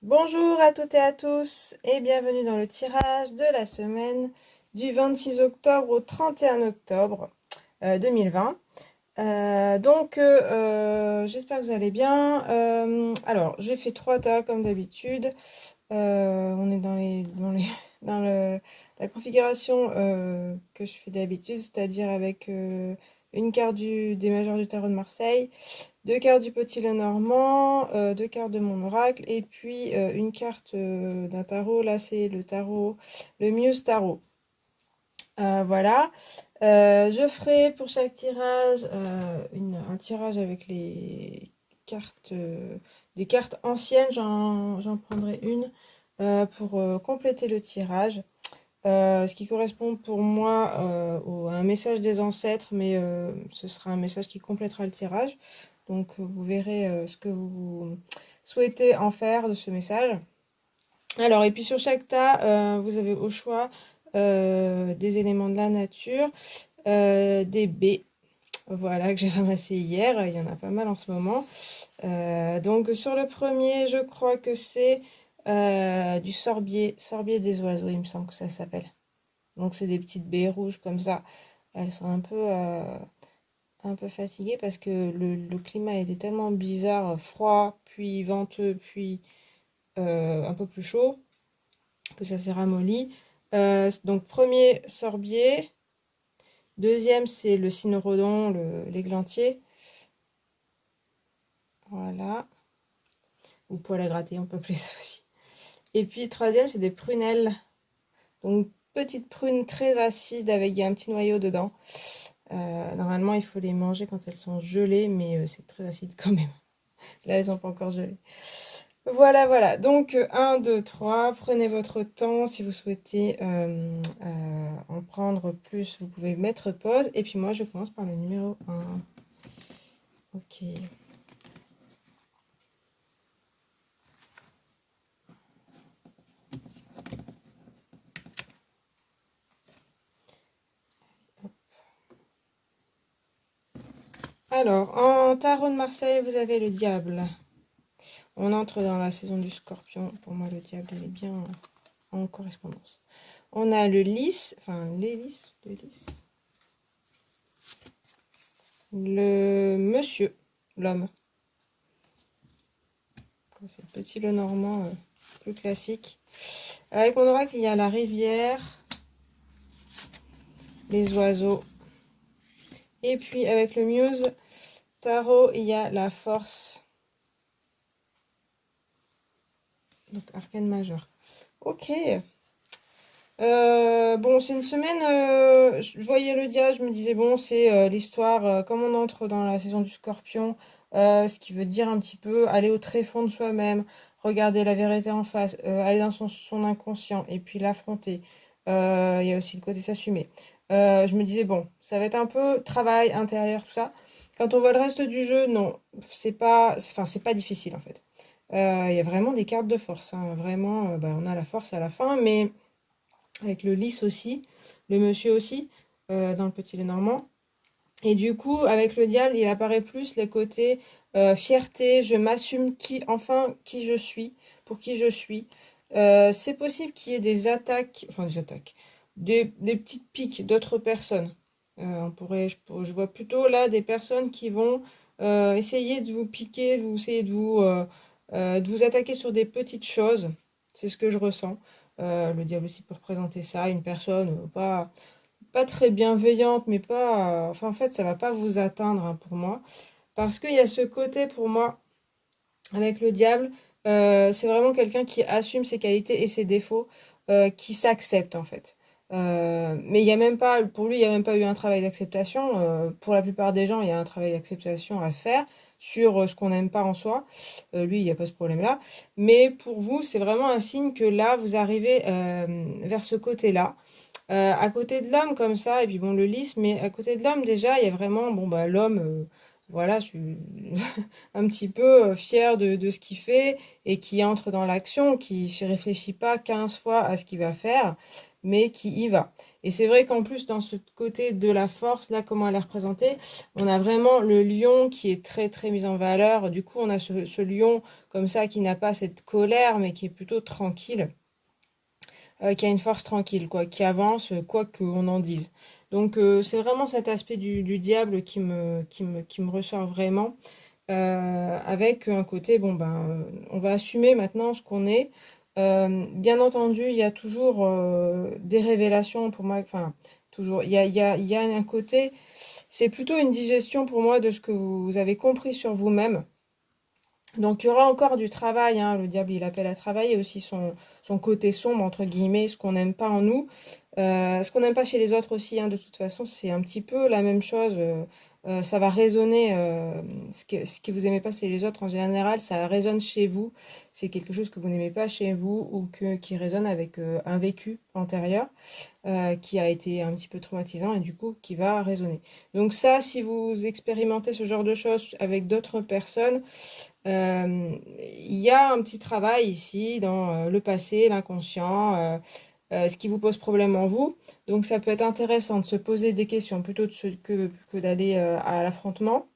Bonjour à toutes et à tous et bienvenue dans le tirage de la semaine du 26 octobre au 31 octobre 2020. J'espère que vous allez bien. Alors, j'ai fait 3 tas comme d'habitude. On est la configuration que je fais d'habitude, c'est-à-dire avec une carte des majeurs du tarot de Marseille, 2 cartes du Petit Lenormand, 2 cartes de mon oracle, et puis une carte d'un tarot. Là, c'est le Muse Tarot. Voilà. Je ferai pour chaque tirage un tirage avec les cartes, des cartes anciennes. J'en prendrai une pour compléter le tirage. Ce qui correspond pour moi à un message des ancêtres, mais ce sera un message qui complétera le tirage. Donc vous verrez ce que vous souhaitez en faire de ce message. Alors, et puis sur chaque tas, vous avez au choix des éléments de la nature, des baies, voilà, que j'ai ramassé hier. Il y en a pas mal en ce moment. Donc sur le premier, je crois que c'est du sorbier des oiseaux, il me semble que ça s'appelle. Donc c'est des petites baies rouges comme ça. Elles sont un peu fatiguées parce que le climat était tellement bizarre, froid, puis venteux, puis un peu plus chaud, que ça s'est ramolli. Donc premier sorbier. Deuxième, c'est le cynorhodon, l'églantier. Voilà. Ou poil à gratter, on peut appeler ça aussi. Et puis troisième, c'est des prunelles. Donc petites prunes très acides avec un petit noyau dedans. Normalement, il faut les manger quand elles sont gelées, mais c'est très acide quand même. Là, elles sont pas encore gelées. Voilà, voilà. Donc 1, 2, 3. Prenez votre temps. Si vous souhaitez en prendre plus, vous pouvez mettre pause. Et puis moi, je commence par le numéro 1. Ok. Alors, en tarot de Marseille, vous avez le diable. On entre dans la saison du scorpion. Pour moi, le diable, il est bien en correspondance. On a le lys, enfin les lys, le monsieur, l'homme. C'est le petit Lenormand plus classique. Avec mon oracle, il y a la rivière, les oiseaux. Et puis avec le Muse Tarot, il y a la force. Donc arcane majeur. Ok. Bon, c'est une semaine, je voyais le diable, je me disais, bon, c'est l'histoire, comme on entre dans la saison du scorpion, ce qui veut dire un petit peu aller au tréfonds de soi-même, regarder la vérité en face, aller dans son inconscient et puis l'affronter. Il y a aussi le côté s'assumer. Je me disais, bon, ça va être un peu travail intérieur, tout ça. Quand on voit le reste du jeu, non, c'est pas difficile en fait. Il y a vraiment des cartes de force, hein, vraiment, on a la force à la fin, mais avec le lys aussi, le monsieur aussi, dans le Petit Lenormand. Et du coup, avec le diable, il apparaît plus les côtés fierté, je m'assume qui je suis, pour qui je suis. C'est possible qu'il y ait des attaques, des petites piques d'autres personnes. Je vois plutôt là des personnes qui vont essayer de vous piquer, essayer de vous attaquer sur des petites choses. C'est ce que je ressens. Le diable aussi peut représenter ça, une personne pas très bienveillante, mais pas. Enfin, en fait, ça va pas vous atteindre hein, pour moi. Parce qu'il y a ce côté pour moi, avec le diable, c'est vraiment quelqu'un qui assume ses qualités et ses défauts, qui s'accepte en fait. Mais il y a même pas, pour lui, il n'y a même pas eu un travail d'acceptation. Pour la plupart des gens, il y a un travail d'acceptation à faire sur ce qu'on n'aime pas en soi. Lui, il n'y a pas ce problème-là. Mais pour vous, c'est vraiment un signe que là, vous arrivez vers ce côté-là. À côté de l'homme comme ça, et puis bon, le lys, mais à côté de l'homme déjà, il y a vraiment, bon bah l'homme, voilà, je suis un petit peu fière de ce qu'il fait et qui entre dans l'action, qui ne réfléchit pas 15 fois à ce qu'il va faire, mais qui y va. Et c'est vrai qu'en plus, dans ce côté de la force, là, comment elle est représentée, on a vraiment le lion qui est très, très mis en valeur. Du coup, on a ce lion comme ça qui n'a pas cette colère, mais qui est plutôt tranquille, qui a une force tranquille, quoi, qui avance, quoi qu'on en dise. Donc, c'est vraiment cet aspect du diable qui me ressort vraiment. Avec un côté, bon ben, on va assumer maintenant ce qu'on est. Bien entendu, il y a toujours des révélations pour moi, enfin, toujours, il y a un côté, c'est plutôt une digestion pour moi de ce que vous avez compris sur vous-même. Donc il y aura encore du travail, hein, le diable il appelle à travailler aussi son côté sombre, entre guillemets, ce qu'on n'aime pas en nous. Ce qu'on n'aime pas chez les autres aussi, hein, de toute façon, c'est un petit peu la même chose. Ça va résonner, ce que vous aimez pas chez les autres en général, ça résonne chez vous. C'est quelque chose que vous n'aimez pas chez vous ou qui résonne avec un vécu antérieur qui a été un petit peu traumatisant et du coup qui va résonner. Donc ça, si vous expérimentez ce genre de choses avec d'autres personnes, il y a un petit travail ici dans le passé, l'inconscient, ce qui vous pose problème en vous. Donc ça peut être intéressant de se poser des questions plutôt que d'aller à l'affrontement.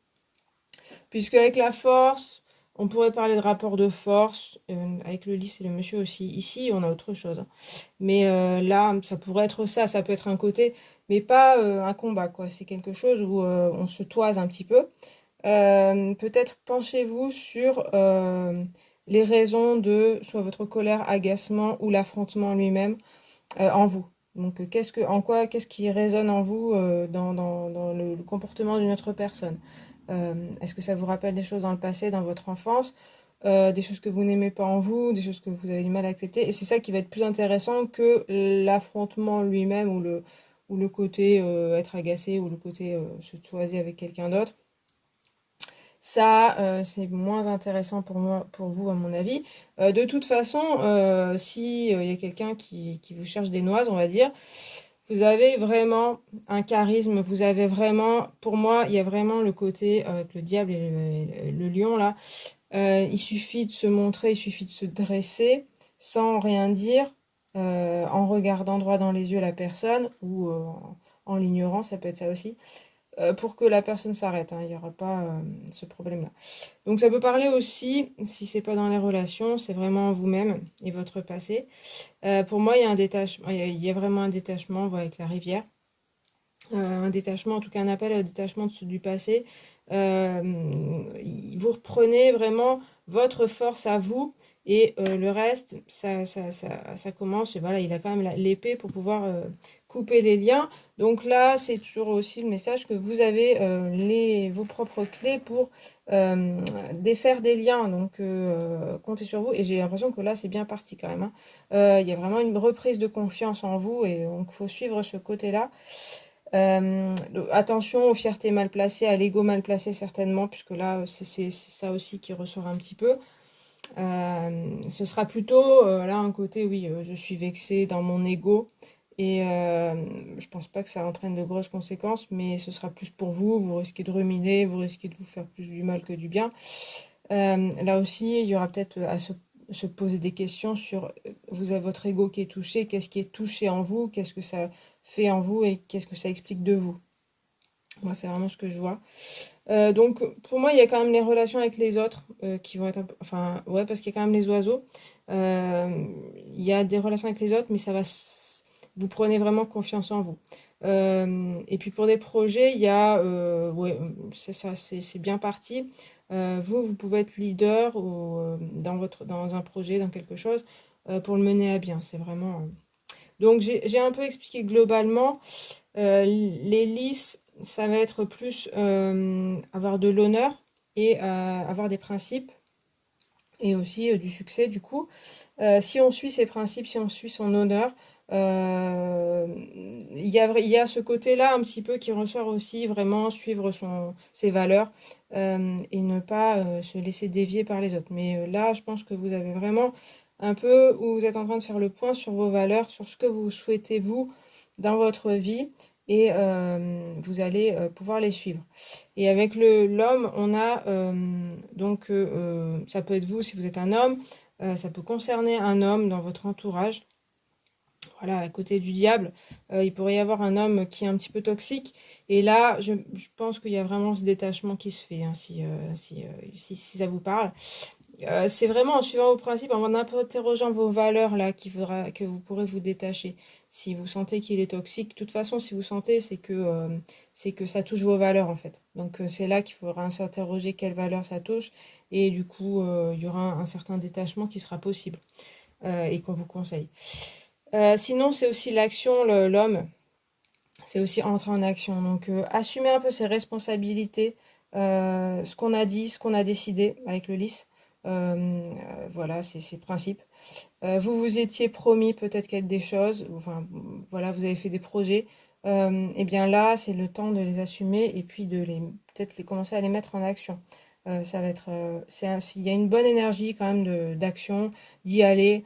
Puisque avec la force, on pourrait parler de rapport de force, avec le lys et le monsieur aussi. Ici, on a autre chose, hein. Mais là, ça pourrait être ça, ça peut être un côté, mais pas un combat, quoi. C'est quelque chose où on se toise un petit peu. Peut-être penchez-vous sur les raisons de soit votre colère, agacement ou l'affrontement lui-même en vous. Donc, qu'est-ce qui résonne en vous dans le comportement d'une autre personne? Est-ce que ça vous rappelle des choses dans le passé, dans votre enfance, des choses que vous n'aimez pas en vous, des choses que vous avez du mal à accepter? Et c'est ça qui va être plus intéressant que l'affrontement lui-même ou le côté être agacé ou le côté se toiser avec quelqu'un d'autre. Ça, c'est moins intéressant pour moi, pour vous, à mon avis. De toute façon, si il y a quelqu'un qui vous cherche des noises, on va dire, vous avez vraiment un charisme. Vous avez vraiment, pour moi, il y a vraiment le côté avec le diable et le lion là. Il suffit de se montrer, il suffit de se dresser sans rien dire, en regardant droit dans les yeux la personne ou en l'ignorant, ça peut être ça aussi pour que la personne s'arrête, hein, il n'y aura pas ce problème-là. Donc ça peut parler aussi, si c'est pas dans les relations, c'est vraiment vous-même et votre passé. Pour moi, il y a un détachement, il y a vraiment un détachement, on voit avec la rivière. Un détachement, en tout cas un appel au détachement du passé. Euh, Vous reprenez vraiment votre force à vous et le reste, ça commence. Et voilà, il a quand même l'épée pour pouvoir couper les liens. Donc là, c'est toujours aussi le message que vous avez vos propres clés pour défaire des liens. Donc comptez sur vous. Et j'ai l'impression que là, c'est bien parti quand même, hein. Il y a vraiment une reprise de confiance en vous et donc il faut suivre ce côté-là. Attention aux fiertés mal placées, à l'ego mal placé certainement, puisque là, c'est ça aussi qui ressort un petit peu. Ce sera plutôt là un côté, oui, je suis vexée dans mon ego et je pense pas que ça entraîne de grosses conséquences, mais ce sera plus pour vous, vous risquez de ruminer, vous risquez de vous faire plus du mal que du bien. Là aussi, il y aura peut-être à se poser des questions sur vous avez votre ego qui est touché, qu'est-ce qui est touché en vous, qu'est-ce que ça fait en vous et qu'est-ce que ça explique de vous. Moi, c'est vraiment ce que je vois. Donc, pour moi, il y a quand même les relations avec les autres qui vont être un peu... Enfin, ouais, parce qu'il y a quand même les oiseaux. Il y a des relations avec les autres, mais vous prenez vraiment confiance en vous. Et puis pour des projets, il y a... ouais, c'est ça, c'est bien parti. Vous pouvez être leader dans un projet, dans quelque chose, pour le mener à bien. C'est vraiment... Donc, j'ai un peu expliqué globalement. Les lys, ça va être plus avoir de l'honneur et avoir des principes et aussi du succès du coup. Si on suit ses principes, si on suit son honneur, euh, il y a ce côté-là un petit peu qui ressort aussi, vraiment suivre ses valeurs et ne pas se laisser dévier par les autres. Mais là, je pense que vous avez vraiment un peu où vous êtes en train de faire le point sur vos valeurs, sur ce que vous souhaitez vous dans votre vie. et vous allez pouvoir les suivre. Et avec l'homme, on a donc ça peut être vous si vous êtes un homme, ça peut concerner un homme dans votre entourage. Voilà, à côté du diable, il pourrait y avoir un homme qui est un petit peu toxique. Et là, je pense qu'il y a vraiment ce détachement qui se fait, hein, si ça vous parle. C'est vraiment en suivant vos principes, en interrogeant vos valeurs là que vous pourrez vous détacher. Si vous sentez qu'il est toxique, de toute façon, si vous sentez, c'est que ça touche vos valeurs en fait. Donc c'est là qu'il faudra s'interroger quelles valeurs ça touche, et du coup, il y aura un certain détachement qui sera possible et qu'on vous conseille. Sinon, c'est aussi l'action, l'homme, c'est aussi entrer en action. Donc assumer un peu ses responsabilités, ce qu'on a dit, ce qu'on a décidé avec le lys. Voilà, c'est le principe. Vous vous étiez promis peut-être qu'il y a des choses, enfin voilà, vous avez fait des projets. Et bien là, c'est le temps de les assumer et puis de les peut-être les commencer à les mettre en action. Ça va être, il y a une bonne énergie quand même d'action, d'y aller,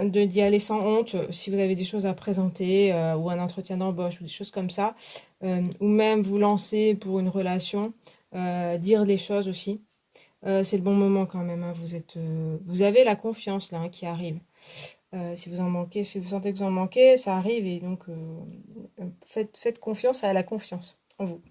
d'y aller sans honte. Si vous avez des choses à présenter ou un entretien d'embauche ou des choses comme ça, ou même vous lancer pour une relation, dire les choses aussi. C'est le bon moment quand même, hein. Vous avez la confiance là, hein, qui arrive. Si vous en manquez, si vous sentez que vous en manquez, ça arrive, et donc faites confiance à la confiance en vous.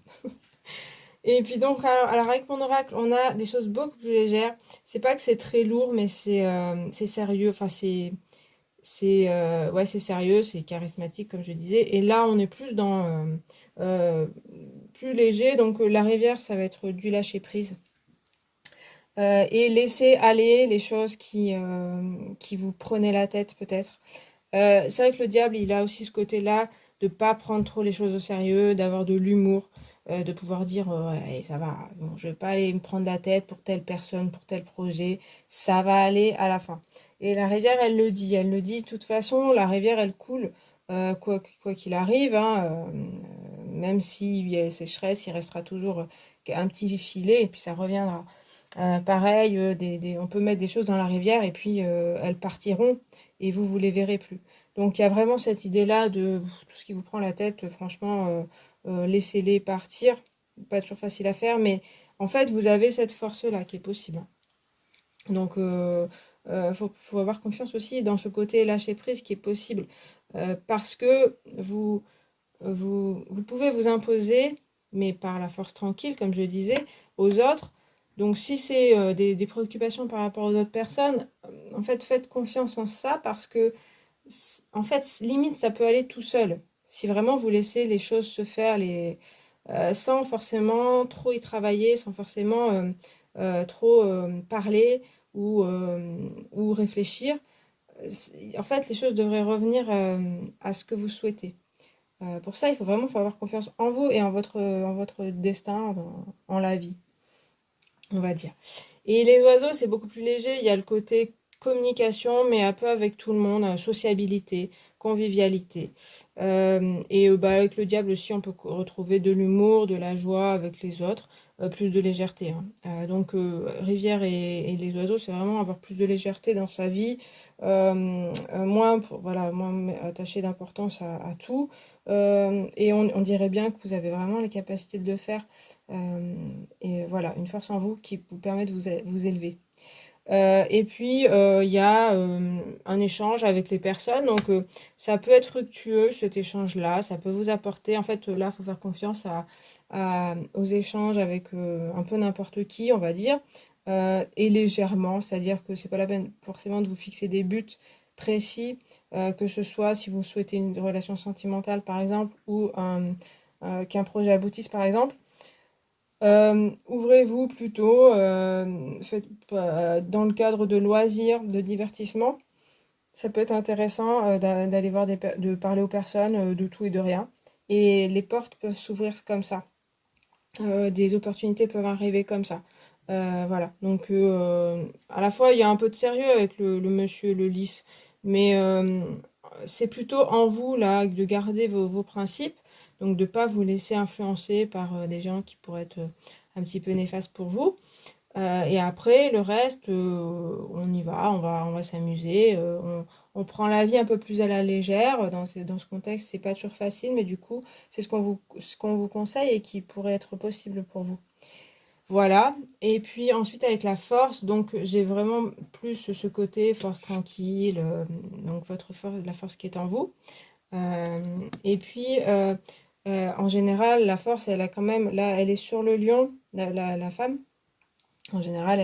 Et puis donc, alors avec mon oracle, on a des choses beaucoup plus légères. C'est pas que c'est très lourd, mais c'est sérieux. Enfin, ouais, c'est sérieux, c'est charismatique comme je disais. Et là, on est plus dans euh, plus léger. Donc la rivière, ça va être du lâcher prise. Et laisser aller les choses qui vous prenaient la tête peut-être. C'est vrai que le diable, il a aussi ce côté-là de pas prendre trop les choses au sérieux, d'avoir de l'humour, de pouvoir dire ouais, ça va, bon, je vais pas aller me prendre la tête pour telle personne, pour tel projet, ça va aller à la fin. Et la rivière, elle le dit, de toute façon, la rivière, elle coule, quoi qu'il arrive, hein, même s'il y a sécheresse, il restera toujours un petit filet et puis ça reviendra. Pareil, on peut mettre des choses dans la rivière et puis elles partiront et vous les verrez plus. Donc il y a vraiment cette idée-là de tout ce qui vous prend la tête, franchement, laissez-les partir. Pas toujours facile à faire, mais en fait, vous avez cette force-là qui est possible. Donc, faut avoir confiance aussi dans ce côté lâcher prise qui est possible, parce que vous pouvez vous imposer, mais par la force tranquille, comme je disais, aux autres. Donc, si c'est des préoccupations par rapport aux autres personnes, en fait, faites confiance en ça parce que, en fait, limite, ça peut aller tout seul. Si vraiment vous laissez les choses se faire sans forcément trop y travailler, sans forcément trop parler ou réfléchir, en fait, les choses devraient revenir à ce que vous souhaitez. Pour ça, faut avoir confiance en vous et en votre destin, en la vie, on va dire. Et les oiseaux, c'est beaucoup plus léger. Il y a le côté communication, mais un peu avec tout le monde, sociabilité, convivialité. Bah, avec le diable aussi, on peut retrouver de l'humour, de la joie avec les autres, plus de légèreté, hein. Donc, rivière et les oiseaux, c'est vraiment avoir plus de légèreté dans sa vie, voilà, moins attaché d'importance à tout. Et on dirait bien que vous avez vraiment les capacités de le faire. Et voilà, une force en vous qui vous permet de vous élever. Et puis, il y a un échange avec les personnes. Donc, ça peut être fructueux, cet échange-là. Ça peut vous apporter. En fait, là, il faut faire confiance aux échanges avec un peu n'importe qui, on va dire. Et légèrement. C'est-à-dire que c'est pas la peine forcément de vous fixer des buts précis. Que ce soit si vous souhaitez une relation sentimentale, par exemple, ou qu'un projet aboutisse, par exemple. Ouvrez-vous plutôt, dans le cadre de loisirs, de divertissement. Ça peut être intéressant d'aller voir de parler aux personnes de tout et de rien. Et les portes peuvent s'ouvrir comme ça. Des opportunités peuvent arriver comme ça. Voilà. Donc, à la fois, il y a un peu de sérieux avec le monsieur, le lys, mais c'est plutôt en vous, là, de garder vos principes, donc de ne pas vous laisser influencer par des gens qui pourraient être un petit peu néfastes pour vous. Et après, le reste, on y va, on va s'amuser, on prend la vie un peu plus à la légère. Dans ce contexte, c'est pas toujours facile, mais du coup, c'est ce qu'on vous conseille et qui pourrait être possible pour vous. Voilà. Et puis ensuite, avec la force, donc j'ai vraiment plus ce côté force tranquille, donc votre force, la force qui est en vous. Et puis, en général, la force, elle a quand même, là, elle est sur le lion, la femme. En général,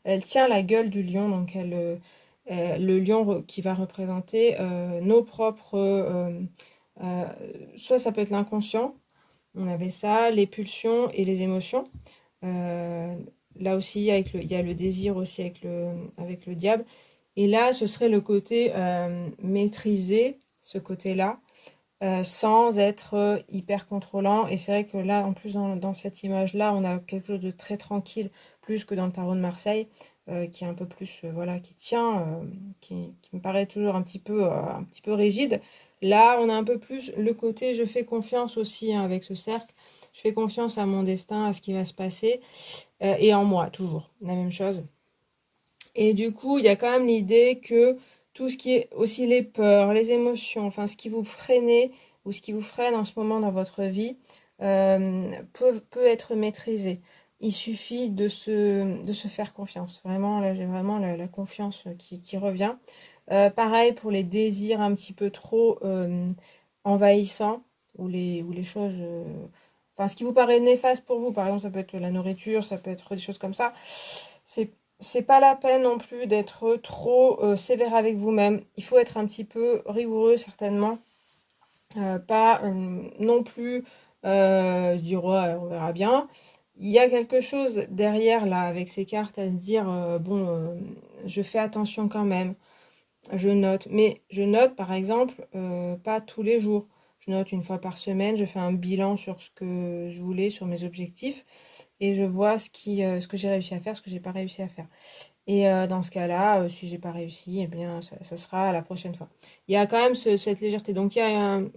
elle tient la gueule du lion, donc le lion qui va représenter nos propres... euh, soit ça peut être l'inconscient, on avait ça, les pulsions et les émotions. Euh, Là aussi, il y a le désir aussi avec le diable. Et là, ce serait le côté maîtriser, ce côté-là, sans être hyper contrôlant. Et c'est vrai que là, en plus, dans cette image-là, on a quelque chose de très tranquille, plus que dans le tarot de Marseille, qui est un peu plus, voilà, qui tient, qui me paraît toujours un petit peu rigide. Là, on a un peu plus le côté, je fais confiance aussi hein, avec ce cercle. Je fais confiance à mon destin, à ce qui va se passer, et en moi, toujours, la même chose. Et du coup, il y a quand même l'idée que tout ce qui est aussi les peurs, les émotions, enfin ce qui vous freinez ou ce qui vous freine en ce moment dans votre vie, peut être maîtrisé. Il suffit de se faire confiance. Vraiment, là, j'ai vraiment la confiance qui revient. Pareil pour les désirs un petit peu trop envahissants ou les choses... enfin, ce qui vous paraît néfaste pour vous, par exemple, ça peut être la nourriture, ça peut être des choses comme ça. C'est c'est pas la peine non plus d'être trop sévère avec vous-même. Il faut être un petit peu rigoureux, certainement. Pas non plus dire ouais, on verra bien. Il y a quelque chose derrière là avec ces cartes à se dire bon, je fais attention quand même. Je note, mais je note par exemple pas tous les jours. Je note une fois par semaine, je fais un bilan sur ce que je voulais, sur mes objectifs, et je vois ce que j'ai réussi à faire, ce que j'ai pas réussi à faire. Et dans ce cas-là, si j'ai pas réussi, eh bien, ça sera la prochaine fois. Il y a quand même cette légèreté. Donc, il y a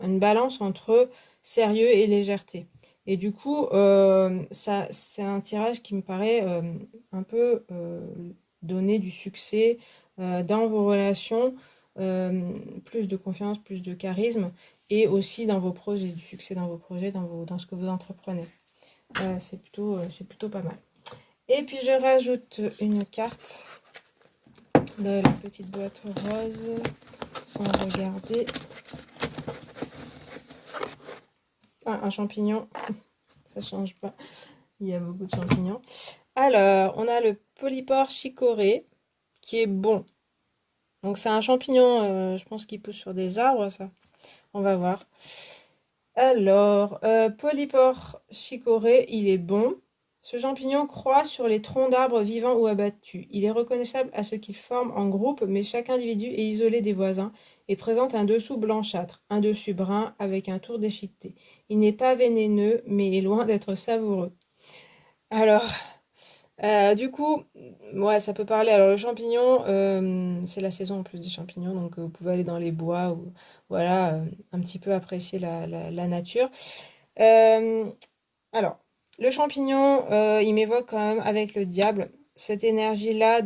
une balance entre sérieux et légèreté. Et du coup, ça, c'est un tirage qui me paraît un peu donner du succès dans vos relations, plus de confiance, plus de charisme, et aussi dans vos projets, du succès dans vos projets, dans ce que vous entreprenez. C'est plutôt pas mal. Et puis je rajoute une carte de la petite boîte rose sans regarder. Ah, un champignon, ça change pas. Il y a beaucoup de champignons. Alors, on a le polypore chicorée qui est bon. Donc c'est un champignon, je pense qu'il pousse sur des arbres, ça. On va voir. Alors, polypore chicorée, il est bon. Ce champignon croît sur les troncs d'arbres vivants ou abattus. Il est reconnaissable à ce qu'il forme en groupe, mais chaque individu est isolé des voisins et présente un dessous blanchâtre, un dessus brun avec un tour déchiqueté. Il n'est pas vénéneux, mais est loin d'être savoureux. Alors, du coup, ouais, ça peut parler. Alors, le champignon, c'est la saison en plus des champignons, donc vous pouvez aller dans les bois ou voilà, un petit peu apprécier la nature. Euh, alors, le champignon, il m'évoque quand même avec le diable cette énergie-là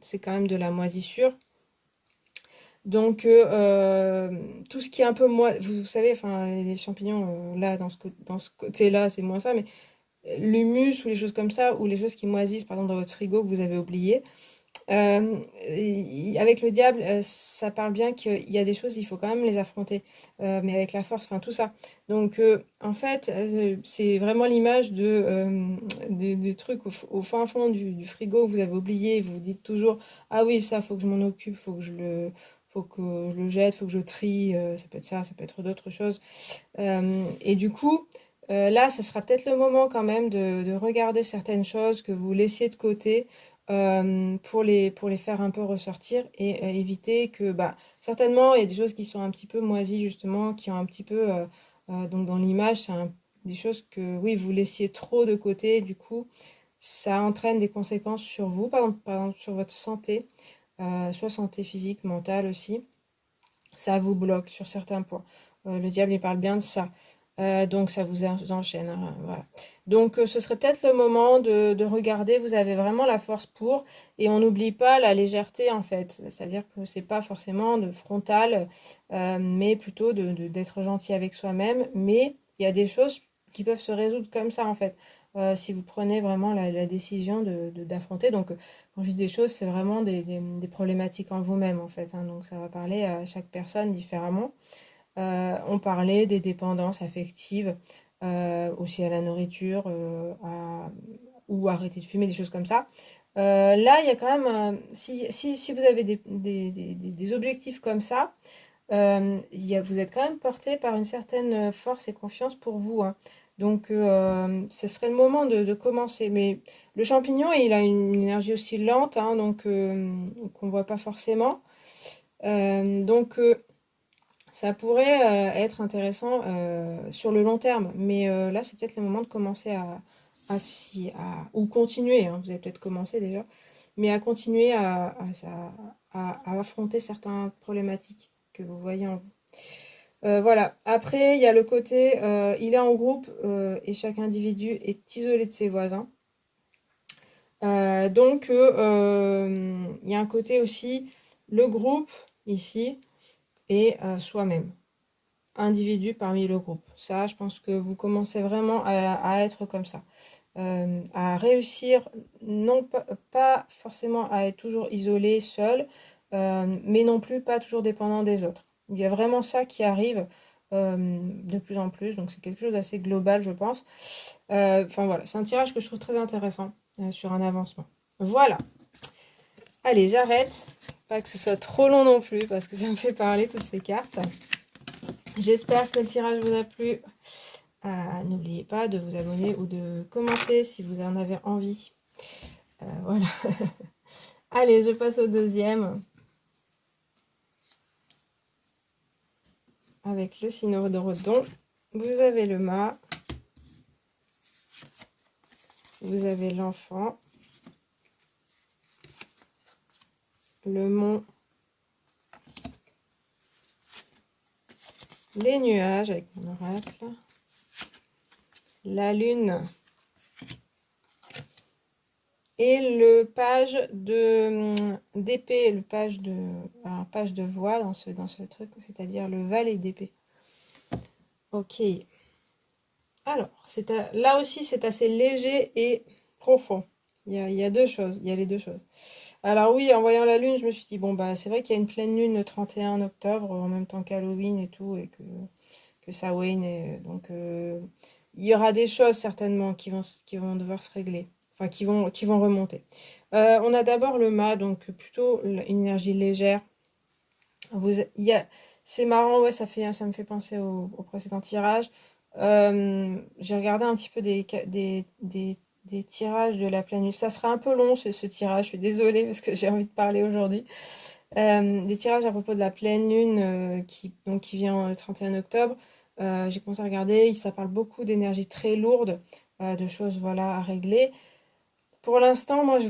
c'est quand même de la moisissure. Donc, tout ce qui est un peu vous savez, enfin, les champignons, là, dans ce côté-là, c'est moins ça, mais l'humus ou les choses comme ça, ou les choses qui moisissent, par exemple, dans votre frigo que vous avez oublié. Avec le diable, ça parle bien qu'il y a des choses, il faut quand même les affronter, mais avec la force, enfin tout ça. Donc, en fait, c'est vraiment l'image du truc au fin fond du frigo que vous avez oublié. Vous vous dites toujours, ah oui, ça, faut que je m'en occupe, faut que je le jette, faut que je trie. Ça peut être ça, ça peut être d'autres choses. Et du coup, là, ce sera peut-être le moment quand même de regarder certaines choses que vous laissiez de côté pour les faire un peu ressortir et éviter que, bah, certainement, il y a des choses qui sont un petit peu moisies, justement, qui ont un petit peu, donc dans l'image, des choses que, oui, vous laissiez trop de côté, du coup, ça entraîne des conséquences sur vous, par exemple sur votre santé, soit santé physique, mentale aussi. Ça vous bloque sur certains points. Le diable, il parle bien de ça. Donc ça vous enchaîne, hein, voilà. Donc ce serait peut-être le moment de regarder, vous avez vraiment la force pour, et on n'oublie pas la légèreté en fait. C'est-à-dire que c'est pas forcément de frontal, mais plutôt d'être gentil avec soi-même. Mais il y a des choses qui peuvent se résoudre comme ça en fait. Si vous prenez vraiment la décision d'affronter. Donc quand je dis des choses, c'est vraiment des problématiques en vous-même en fait, hein. Donc ça va parler à chaque personne différemment. On parlait des dépendances affectives, aussi à la nourriture, ou arrêter de fumer, des choses comme ça. Là, il y a quand même, si vous avez des objectifs comme ça, vous êtes quand même porté par une certaine force et confiance pour vous, hein. Donc, ce serait le moment de commencer. Mais le champignon, il a une énergie aussi lente, hein, donc qu'on voit pas forcément. Donc, ça pourrait être intéressant sur le long terme, mais là, c'est peut-être le moment de commencer ou continuer, hein, vous avez peut-être commencé déjà, mais à continuer à affronter certaines problématiques que vous voyez en vous. Voilà. Après, il y a le côté, il est en groupe et chaque individu est isolé de ses voisins. Donc, il y a un côté aussi, le groupe ici et soi-même individu parmi le groupe. Ça, je pense que vous commencez vraiment à être comme ça. À réussir, non pas forcément à être toujours isolé, seul, mais non plus pas toujours dépendant des autres. Il y a vraiment ça qui arrive de plus en plus, donc c'est quelque chose d'assez global, je pense. Enfin voilà, c'est un tirage que je trouve très intéressant sur un avancement. Voilà. Allez, j'arrête. Pas que ce soit trop long non plus, parce que ça me fait parler toutes ces cartes. J'espère que le tirage vous a plu. N'oubliez pas de vous abonner ou de commenter si vous en avez envie. Voilà. Allez, je passe au deuxième. Avec le Cynorhodon. Vous avez le mât. Vous avez l'enfant. Le mont. Les nuages avec mon oracle. La lune. Et le page d'épée, le page de voix dans ce truc, c'est-à-dire le valet d'épée. Ok. Alors, là aussi, c'est assez léger et profond. Il y a deux choses, il y a les deux choses. Alors oui, en voyant la lune, je me suis dit, bon, bah, c'est vrai qu'il y a une pleine lune le 31 octobre, en même temps qu'Halloween et tout, et que Samhain, et donc il y aura des choses certainement qui vont devoir se régler, enfin qui vont remonter. On a d'abord le mât, donc plutôt une énergie légère. C'est marrant, ouais, ça me fait penser au précédent tirage. J'ai regardé un petit peu des tirages de la pleine lune. Ça sera un peu long ce tirage, je suis désolée parce que j'ai envie de parler aujourd'hui. Des tirages à propos de la pleine lune qui vient le 31 octobre. J'ai commencé à regarder, ça parle beaucoup d'énergie très lourde, de choses voilà, à régler. Pour l'instant, moi, je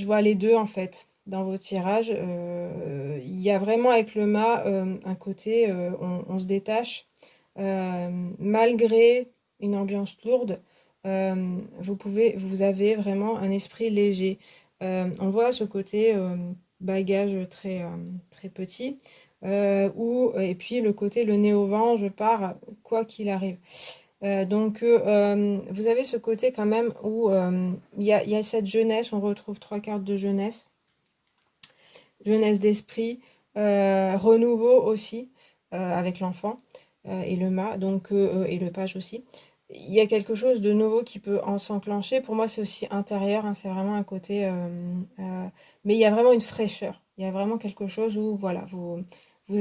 vois les deux, en fait, dans vos tirages. Il y a vraiment avec le mât un côté, on se détache. Malgré une ambiance lourde, vous avez vraiment un esprit léger. On voit ce côté bagage très petit. Et puis le côté le nez au vent, je pars quoi qu'il arrive. Donc, vous avez ce côté quand même où il y a cette jeunesse, on retrouve trois cartes de jeunesse, jeunesse d'esprit, renouveau aussi avec l'enfant et le mât, donc, et le page aussi. Il y a quelque chose de nouveau qui peut en s'enclencher. Pour moi, c'est aussi intérieur, hein, c'est vraiment un côté. Mais il y a vraiment une fraîcheur. Il y a vraiment quelque chose où, voilà, vous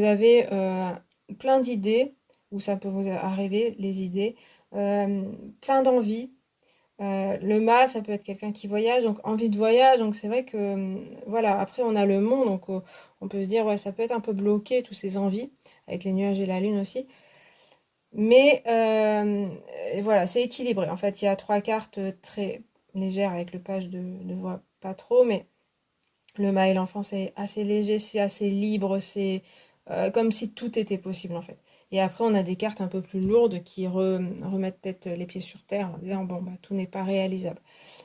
avez plein d'idées, où ça peut vous arriver, les idées, plein d'envies. Le mât, ça peut être quelqu'un qui voyage, donc envie de voyage. Donc c'est vrai que, voilà, après on a le mont, donc on peut se dire, ouais, ça peut être un peu bloqué, toutes ces envies, avec les nuages et la lune aussi. Mais voilà, c'est équilibré. En fait, il y a trois cartes très légères avec le page de voix pas trop, mais le mât et l'enfant, c'est assez léger, c'est assez libre, c'est comme si tout était possible en fait. Et après, on a des cartes un peu plus lourdes qui remettent peut-être les pieds sur terre en disant, bon, bah, tout n'est pas réalisable.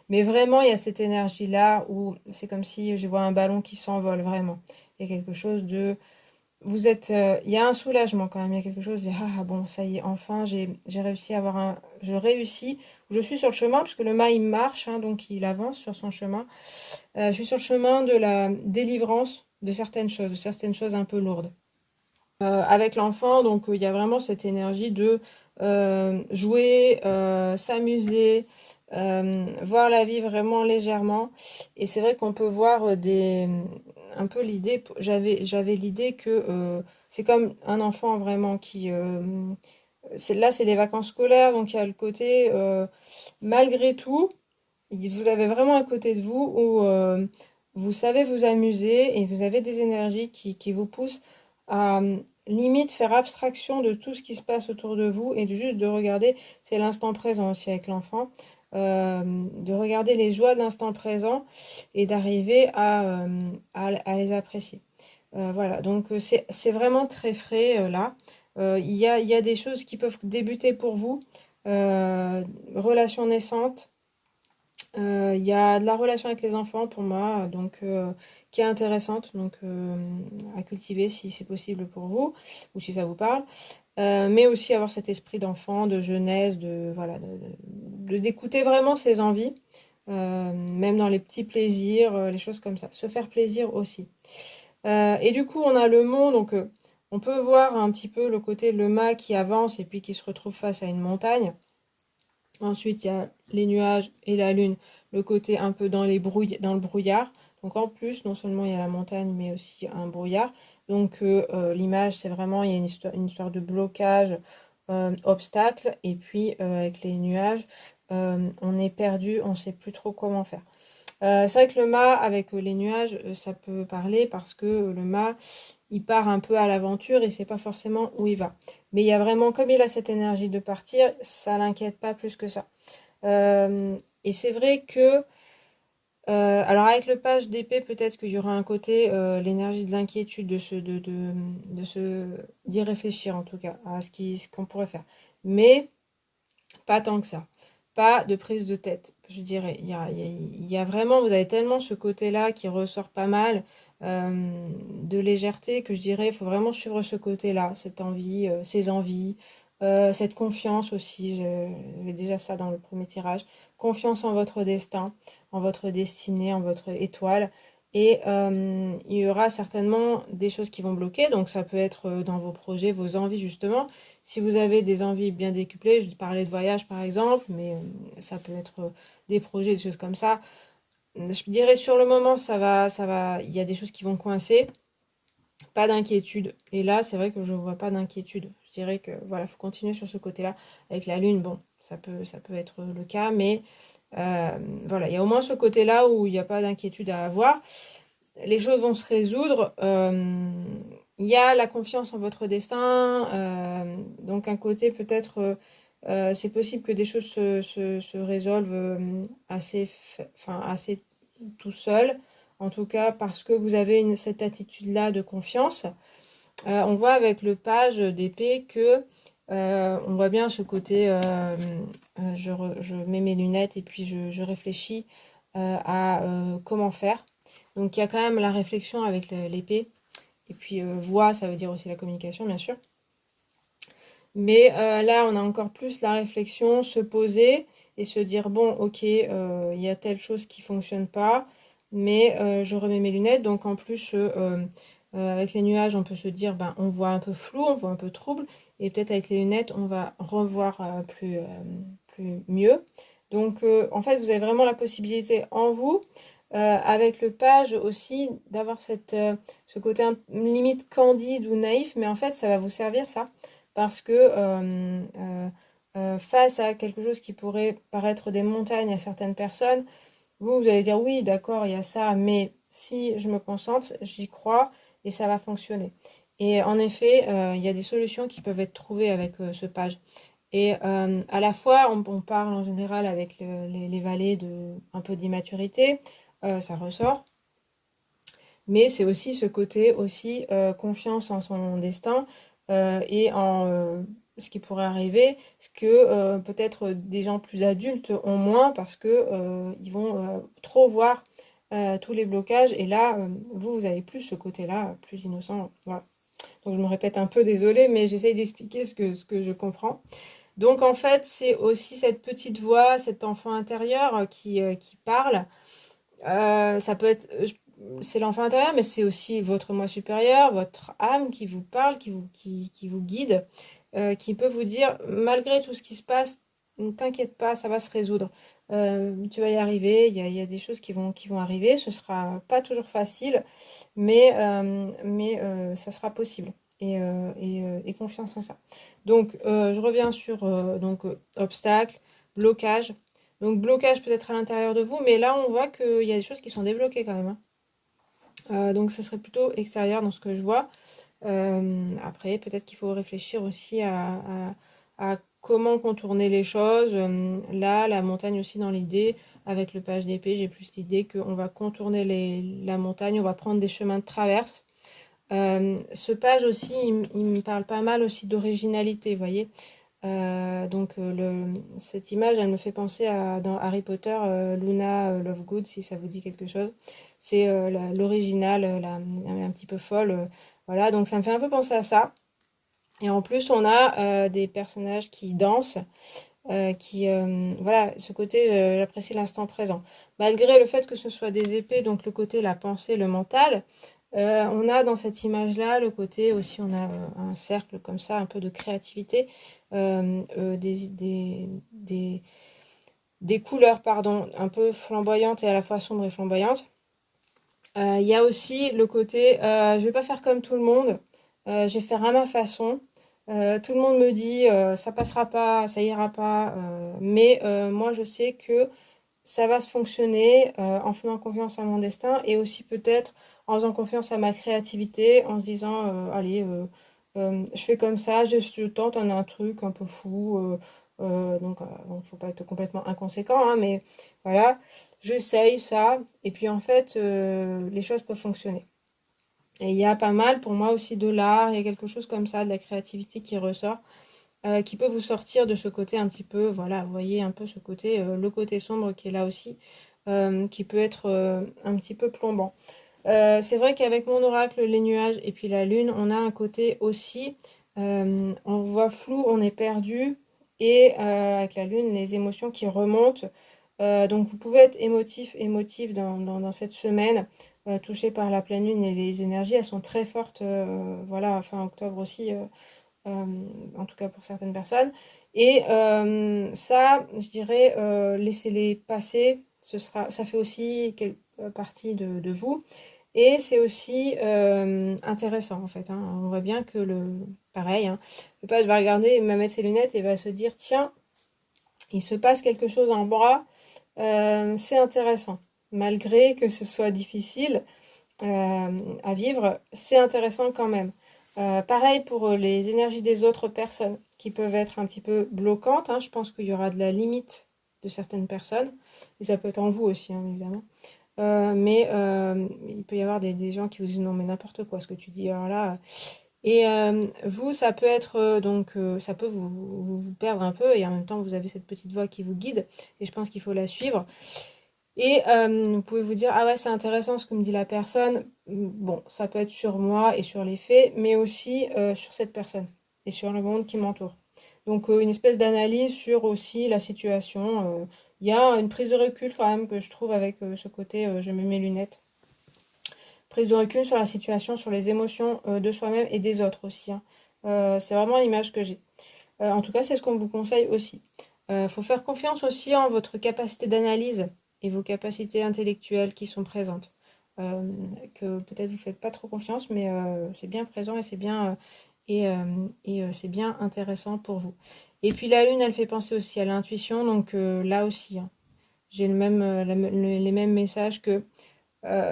Mais vraiment, il y a cette énergie-là où c'est comme si je vois un ballon qui s'envole, vraiment. Il y a quelque chose de... Vous êtes... il y a un soulagement quand même, il y a quelque chose de... Ah bon, ça y est, enfin, j'ai réussi à avoir un... Je réussis, je suis sur le chemin, puisque le mât, il marche, hein, donc il avance sur son chemin. Je suis sur le chemin de la délivrance de certaines choses un peu lourdes. Avec l'enfant, donc il y a vraiment cette énergie de jouer, s'amuser, voir la vie vraiment légèrement. Et c'est vrai qu'on peut voir un peu l'idée, j'avais l'idée que c'est comme un enfant vraiment qui... là, c'est les vacances scolaires, donc il y a le côté, malgré tout, vous avez vraiment un côté de vous où vous savez vous amuser et vous avez des énergies qui vous poussent à limite faire abstraction de tout ce qui se passe autour de vous et juste de regarder, c'est l'instant présent aussi avec l'enfant, de regarder les joies de l'instant présent et d'arriver à les apprécier. Voilà, donc c'est vraiment très frais là. Il y a des choses qui peuvent débuter pour vous, relations naissantes. Il y a de la relation avec les enfants pour moi, donc qui est intéressante, donc à cultiver si c'est possible pour vous ou si ça vous parle. Mais aussi avoir cet esprit d'enfant, de jeunesse, de voilà, d'écouter vraiment ses envies, même dans les petits plaisirs, les choses comme ça. Se faire plaisir aussi. Et du coup, on a le mont, donc on peut voir un petit peu le côté le mât qui avance et puis qui se retrouve face à une montagne. Ensuite, il y a les nuages et la lune, le côté un peu dans dans le brouillard. Donc en plus, non seulement il y a la montagne, mais aussi un brouillard. Donc l'image, c'est vraiment, il y a une histoire de blocage, obstacle. Et puis avec les nuages, on est perdu, on ne sait plus trop comment faire. C'est vrai que le mât, avec les nuages, ça peut parler parce que le mât, il part un peu à l'aventure, il sait pas forcément où il va. Mais il y a vraiment, comme il a cette énergie de partir, ça l'inquiète pas plus que ça. Et c'est vrai que, alors avec le page d'épée, peut-être qu'il y aura un côté, l'énergie de l'inquiétude, d'y réfléchir en tout cas, à ce qu'on pourrait faire. Mais pas tant que ça. Pas de prise de tête, je dirais. Il y a vraiment, vous avez tellement ce côté-là qui ressort pas mal, de légèreté, que je dirais, il faut vraiment suivre ce côté-là, cette envie, ces envies, cette confiance aussi. J'avais déjà ça dans le premier tirage. Confiance en votre destin, en votre destinée, en votre étoile. Et il y aura certainement des choses qui vont bloquer. Donc ça peut être dans vos projets, vos envies justement. Si vous avez des envies bien décuplées, je parlais de voyage par exemple, mais ça peut être des projets, des choses comme ça. Je dirais sur le moment, il y a des choses qui vont coincer, pas d'inquiétude. Et là, c'est vrai que je vois pas d'inquiétude. Je dirais que voilà, faut continuer sur ce côté-là. Avec la lune, bon, ça peut être le cas, mais voilà, il y a au moins ce côté-là où il n'y a pas d'inquiétude à avoir. Les choses vont se résoudre. Il y a la confiance en votre destin. Donc un côté peut-être, c'est possible que des choses se résolvent assez tout seul. En tout cas, parce que vous avez cette attitude-là de confiance. On voit avec le page d'épée que on voit bien ce côté, je mets mes lunettes et puis je réfléchis à comment faire. Donc il y a quand même la réflexion avec l'épée. Et puis voix, ça veut dire aussi la communication, bien sûr. Mais là, on a encore plus la réflexion, se poser et se dire, bon, ok, il y a telle chose qui fonctionne pas, mais je remets mes lunettes. Donc en plus, avec les nuages, on peut se dire, ben, on voit un peu flou, on voit un peu trouble. Et peut-être avec les lunettes, on va revoir plus mieux. Donc en fait, vous avez vraiment la possibilité en vous, avec le page aussi, d'avoir ce côté limite candide ou naïf. Mais en fait, ça va vous servir, ça parce que face à quelque chose qui pourrait paraître des montagnes à certaines personnes, vous allez dire oui, d'accord, il y a ça, mais si je me concentre, j'y crois et ça va fonctionner. Et en effet, il y a des solutions qui peuvent être trouvées avec ce page. Et à la fois, on parle en général avec les vallées un peu d'immaturité, ça ressort. Mais c'est aussi ce côté aussi confiance en son destin, et ce qui pourrait arriver, c'est que peut-être des gens plus adultes ont moins parce que ils vont trop voir tous les blocages et là, vous avez plus ce côté-là, plus innocent. Voilà. Donc je me répète un peu, désolée, mais j'essaye d'expliquer ce que je comprends. Donc en fait, c'est aussi cette petite voix, cet enfant intérieur qui parle. Ça peut être, c'est l'enfant intérieur, mais c'est aussi votre moi supérieur, votre âme qui vous parle, qui vous guide, qui peut vous dire, malgré tout ce qui se passe, ne t'inquiète pas, ça va se résoudre. Tu vas y arriver, il y a des choses qui vont arriver, ce sera pas toujours facile, mais ça sera possible. Et confiance en ça. Donc, je reviens sur obstacle, blocage. Donc blocage peut-être à l'intérieur de vous, mais là on voit qu'il y a des choses qui sont débloquées quand même, hein. Donc ça serait plutôt extérieur dans ce que je vois. Après, peut-être qu'il faut réfléchir aussi à comment contourner les choses. Là, la montagne aussi dans l'idée, avec le page d'épée, j'ai plus l'idée qu'on va contourner la montagne, on va prendre des chemins de traverse. Ce page aussi, il me parle pas mal aussi d'originalité, vous voyez. Cette image, elle me fait penser dans Harry Potter, Luna Lovegood, si ça vous dit quelque chose. C'est l'original, un petit peu folle. Voilà, donc ça me fait un peu penser à ça. Et en plus, on a des personnages qui dansent, voilà, ce côté, j'apprécie l'instant présent. Malgré le fait que ce soit des épées, donc le côté, la pensée, le mental, on a dans cette image-là le côté aussi, on a un cercle comme ça, un peu de créativité, des couleurs, pardon, un peu flamboyantes et à la fois sombres et flamboyantes. Il y a aussi le côté, je vais pas faire comme tout le monde, je vais faire à ma façon. Tout le monde me dit, ça passera pas, ça ira pas, mais moi je sais que ça va se fonctionner en faisant confiance à mon destin et aussi peut-être en faisant confiance à ma créativité, en se disant, allez, je fais comme ça, je tente un truc un peu fou, donc bon, faut pas être complètement inconséquent, hein, mais voilà, j'essaye ça, et puis en fait, les choses peuvent fonctionner. Et il y a pas mal pour moi aussi de l'art, il y a quelque chose comme ça, de la créativité qui ressort, qui peut vous sortir de ce côté un petit peu, voilà, vous voyez un peu ce côté, le côté sombre qui est là aussi, qui peut être un petit peu plombant. C'est vrai qu'avec mon oracle, les nuages et puis la lune, on a un côté aussi, on voit flou, on est perdu, et avec la lune, les émotions qui remontent. Donc vous pouvez être émotif, émotive dans cette semaine, touché par la pleine lune et les énergies, elles sont très fortes, voilà, fin octobre aussi. En tout cas pour certaines personnes. Et ça, je dirais, laissez-les passer. Ça fait aussi partie de vous. Et c'est aussi intéressant en fait, hein. On voit bien que pareil, hein, le page va regarder, il va mettre ses lunettes et va se dire, tiens, il se passe quelque chose en bras, c'est intéressant. Malgré que ce soit difficile, à vivre, c'est intéressant quand même. Pareil pour les énergies des autres personnes qui peuvent être un petit peu bloquantes, hein. Je pense qu'il y aura de la limite de certaines personnes, et ça peut être en vous aussi, hein, évidemment. Mais il peut y avoir des gens qui vous disent non mais n'importe quoi ce que tu dis alors là. Et vous, ça peut être ça peut vous perdre un peu et en même temps vous avez cette petite voix qui vous guide et je pense qu'il faut la suivre. Et vous pouvez vous dire, ah ouais, c'est intéressant ce que me dit la personne. Bon, ça peut être sur moi et sur les faits, mais aussi sur cette personne et sur le monde qui m'entoure. Donc une espèce d'analyse sur aussi la situation. Il y a une prise de recul quand même que je trouve avec ce côté, je mets mes lunettes. Prise de recul sur la situation, sur les émotions de soi-même et des autres aussi, hein. C'est vraiment l'image que j'ai. En tout cas, c'est ce qu'on vous conseille aussi. Faut faire confiance aussi en votre capacité d'analyse et vos capacités intellectuelles qui sont présentes. Euh, que peut-être vous faites pas trop confiance, mais c'est bien présent et c'est bien c'est bien intéressant pour vous. Et puis la lune, elle fait penser aussi à l'intuition, donc là aussi, hein, j'ai les mêmes messages que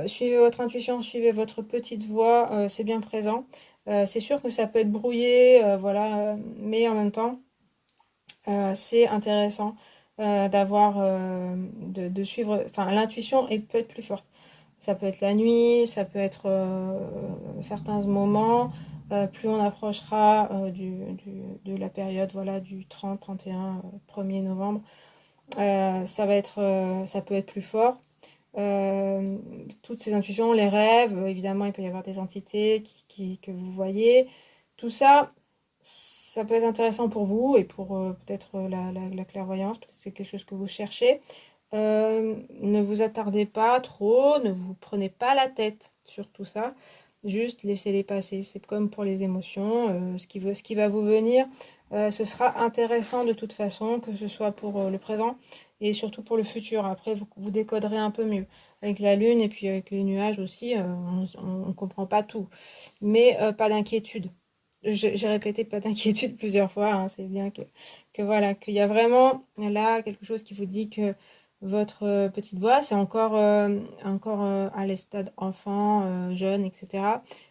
suivez votre intuition, suivez votre petite voix, c'est bien présent. C'est sûr que ça peut être brouillé, voilà, mais en même temps, c'est intéressant de suivre. Enfin, l'intuition peut être plus forte. Ça peut être la nuit, ça peut être certains moments. plus on approchera de la période voilà, du 30, 31, 1er novembre, ça peut être plus fort. Toutes ces intuitions, les rêves, évidemment, il peut y avoir des entités que vous voyez. Tout ça, ça peut être intéressant pour vous et pour peut-être la clairvoyance, peut-être que c'est quelque chose que vous cherchez. Ne vous attardez pas trop, ne vous prenez pas la tête sur tout ça. Juste laissez-les passer. C'est comme pour les émotions. Ce qui va vous venir, ce sera intéressant de toute façon, que ce soit pour le présent et surtout pour le futur. Après, vous décoderez un peu mieux. Avec la lune et puis avec les nuages aussi, on ne comprend pas tout. Mais pas d'inquiétude. J'ai répété pas d'inquiétude plusieurs fois. Hein, c'est bien que voilà, qu'il y a vraiment là quelque chose qui vous dit que votre petite voix, c'est encore à les stades enfant, jeune, etc.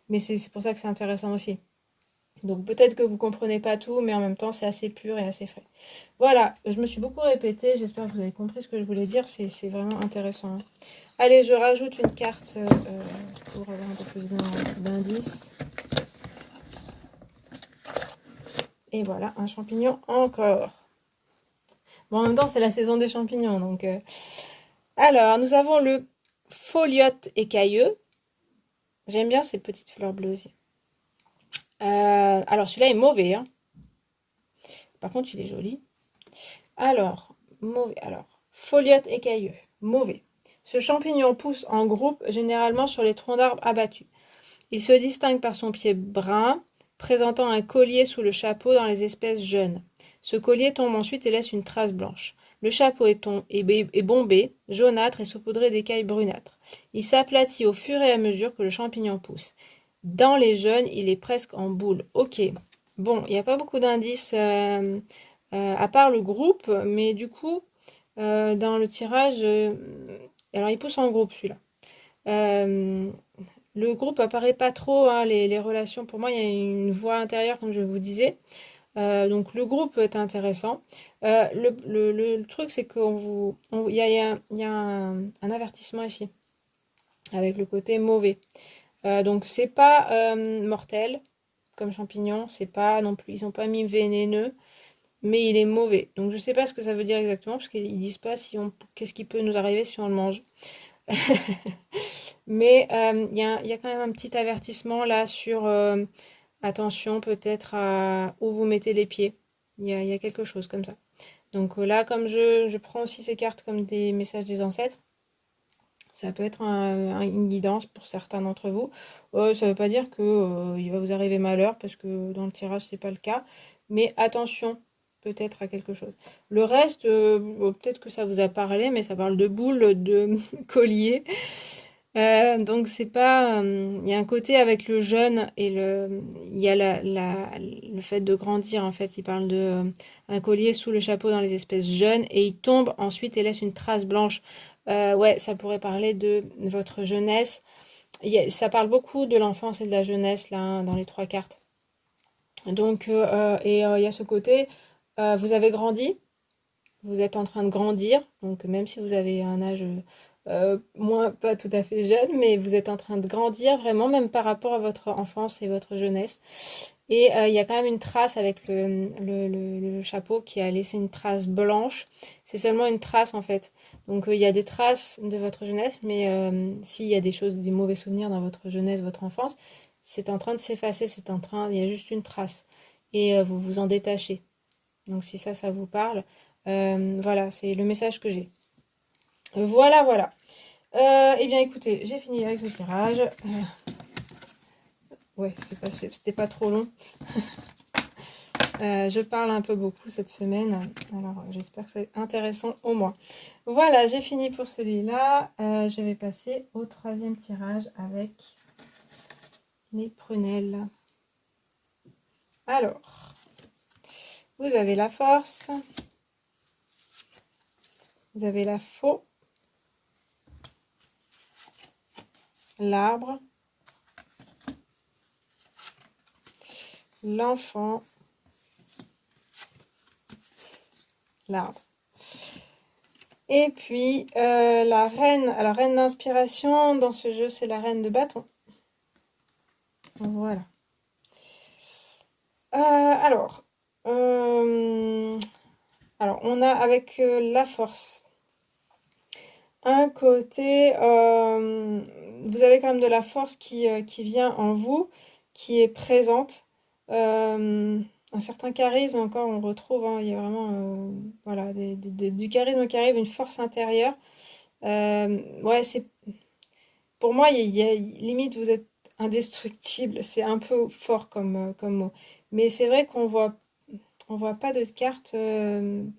Mais c'est pour ça que c'est intéressant aussi. Donc peut-être que vous comprenez pas tout, mais en même temps c'est assez pur et assez frais. Voilà, je me suis beaucoup répétée, j'espère que vous avez compris ce que je voulais dire, c'est vraiment intéressant. Hein. Allez, je rajoute une carte pour avoir un peu plus d'indices. Et voilà, un champignon encore. Bon, en même temps, c'est la saison des champignons, donc... Alors, nous avons le foliote écailleux. J'aime bien ces petites fleurs bleues aussi. Alors, celui-là est mauvais, hein. Par contre, il est joli. Alors, mauvais. Alors, foliote écailleux, mauvais. Ce champignon pousse en groupe, généralement sur les troncs d'arbres abattus. Il se distingue par son pied brun, présentant un collier sous le chapeau dans les espèces jeunes. Ce collier tombe ensuite et laisse une trace blanche. Le chapeau est bombé, jaunâtre et saupoudré d'écailles brunâtres. Il s'aplatit au fur et à mesure que le champignon pousse. Dans les jeunes, il est presque en boule. Ok. Bon, il n'y a pas beaucoup d'indices à part le groupe, mais du coup, dans le tirage, alors il pousse en groupe celui-là. Le groupe apparaît pas trop, hein, les relations. Pour moi, il y a une voix intérieure, comme je vous disais. Donc le groupe est intéressant. Le truc, c'est il y a un avertissement ici, avec le côté mauvais. Donc c'est pas mortel comme champignon, c'est pas non plus, ils n'ont pas mis vénéneux, mais il est mauvais. Donc je sais pas ce que ça veut dire exactement, parce qu'ils disent pas qu'est-ce qui peut nous arriver si on le mange. Mais il y a quand même un petit avertissement là sur attention peut-être à où vous mettez les pieds. Il y a quelque chose comme ça. Donc là, comme je prends aussi ces cartes comme des messages des ancêtres, ça peut être une guidance pour certains d'entre vous. Ça ne veut pas dire que il va vous arriver malheur, parce que dans le tirage, c'est pas le cas. Mais attention, peut-être à quelque chose. Le reste, peut-être que ça vous a parlé, mais ça parle de boules, de colliers. Donc c'est pas, il y a un côté avec le jeune et il y a le fait de grandir en fait. Il parle de un collier sous le chapeau dans les espèces jeunes et il tombe ensuite et laisse une trace blanche. Ouais, ça pourrait parler de votre jeunesse. Ça parle beaucoup de l'enfance et de la jeunesse là, hein, dans les trois cartes. Donc il y a ce côté, vous avez grandi, vous êtes en train de grandir, donc même si vous avez un âge moins pas tout à fait jeune, mais vous êtes en train de grandir vraiment, même par rapport à votre enfance et votre jeunesse. Et il y a quand même une trace avec le chapeau qui a laissé une trace blanche. C'est seulement une trace en fait. Donc il y a des traces de votre jeunesse, mais s'il y a des choses, des mauvais souvenirs dans votre jeunesse, votre enfance, c'est en train de s'effacer, il y a juste une trace. Et vous vous en détachez. Donc si ça vous parle, voilà, c'est le message que j'ai. Voilà, voilà. Eh bien, écoutez, j'ai fini avec ce tirage. Ouais, c'était pas trop long. Je parle un peu beaucoup cette semaine, alors j'espère que c'est intéressant au moins. Voilà, j'ai fini pour celui-là. Je vais passer au troisième tirage avec les prunelles. Alors, vous avez la force, vous avez la faux, l'arbre, l'enfant, l'arbre. Et puis la reine, alors reine d'inspiration dans ce jeu, c'est la reine de bâton. Voilà. Alors, alors, on a avec la force un côté, vous avez quand même de la force qui vient en vous, qui est présente. Un certain charisme encore, on retrouve, hein, il y a vraiment voilà, du charisme qui arrive, une force intérieure. Ouais, c'est pour moi, limite, vous êtes indestructible. C'est un peu fort comme mot. Mais c'est vrai on voit pas de carte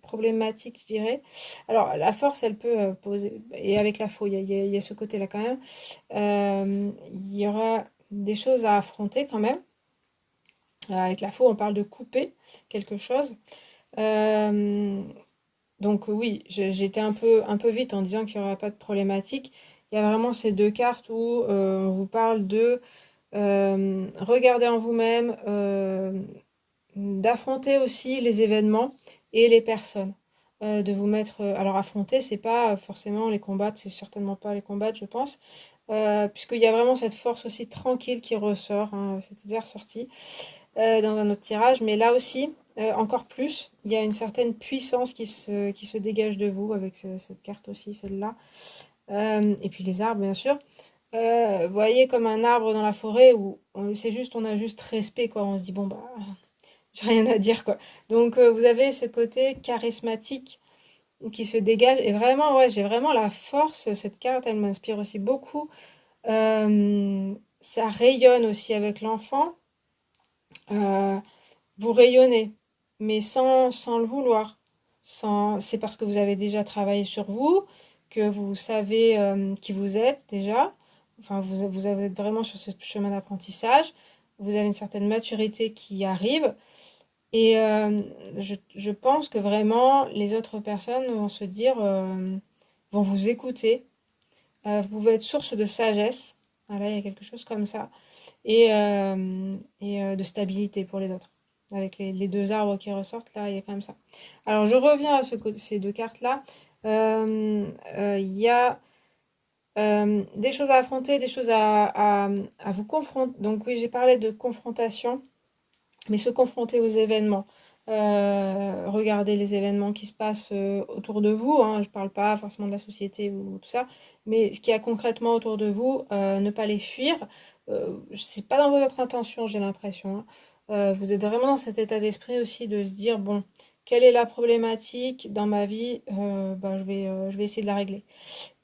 problématique, je dirais. Alors, la force, elle peut poser, et avec la faux, il y a ce côté-là quand même. Il y aura des choses à affronter quand même. Avec la faux, on parle de couper quelque chose. Euh, donc oui, j'étais un peu vite en disant qu'il n'y aura pas de problématique. Il y a vraiment ces deux cartes où on vous parle de regarder en vous-même, d'affronter aussi les événements et les personnes. De vous mettre. Alors affronter, c'est pas forcément les combattre, c'est certainement pas les combattre, je pense. Puisqu'il y a vraiment cette force aussi tranquille qui ressort, hein, c'était déjà ressorti dans un autre tirage, mais là aussi, encore plus, il y a une certaine puissance qui se dégage de vous avec cette carte aussi, celle-là. Et puis les arbres, bien sûr. Vous voyez comme un arbre dans la forêt où c'est juste, on a juste respect, quoi. On se dit, bon, bah, j'ai rien à dire, quoi. Donc, vous avez ce côté charismatique qui se dégage. Et vraiment, ouais, j'ai vraiment la force. Cette carte, elle m'inspire aussi beaucoup. Ça rayonne aussi avec l'enfant. Euh, Vous rayonnez, mais sans le vouloir. C'est parce que vous avez déjà travaillé sur vous, que vous savez qui vous êtes déjà. Enfin, vous êtes vraiment sur ce chemin d'apprentissage. Vous avez une certaine maturité qui arrive. Et je pense que vraiment, les autres personnes vont se dire, vont vous écouter. Vous pouvez être source de sagesse. Voilà, il y a quelque chose comme ça. Et de stabilité pour les autres. Avec les deux arbres qui ressortent, là, il y a quand même ça. Alors, je reviens à ces deux cartes-là. Il y a des choses à affronter, des choses à vous confronter. Donc, oui, j'ai parlé de confrontation, mais se confronter aux événements. Regarder les événements qui se passent autour de vous, hein. Je parle pas forcément de la société ou tout ça, mais ce qu'il y a concrètement autour de vous, ne pas les fuir. C'est pas dans votre intention, j'ai l'impression, hein. Vous êtes vraiment dans cet état d'esprit aussi de se dire, bon, quelle est la problématique dans ma vie? Bah, je vais essayer de la régler.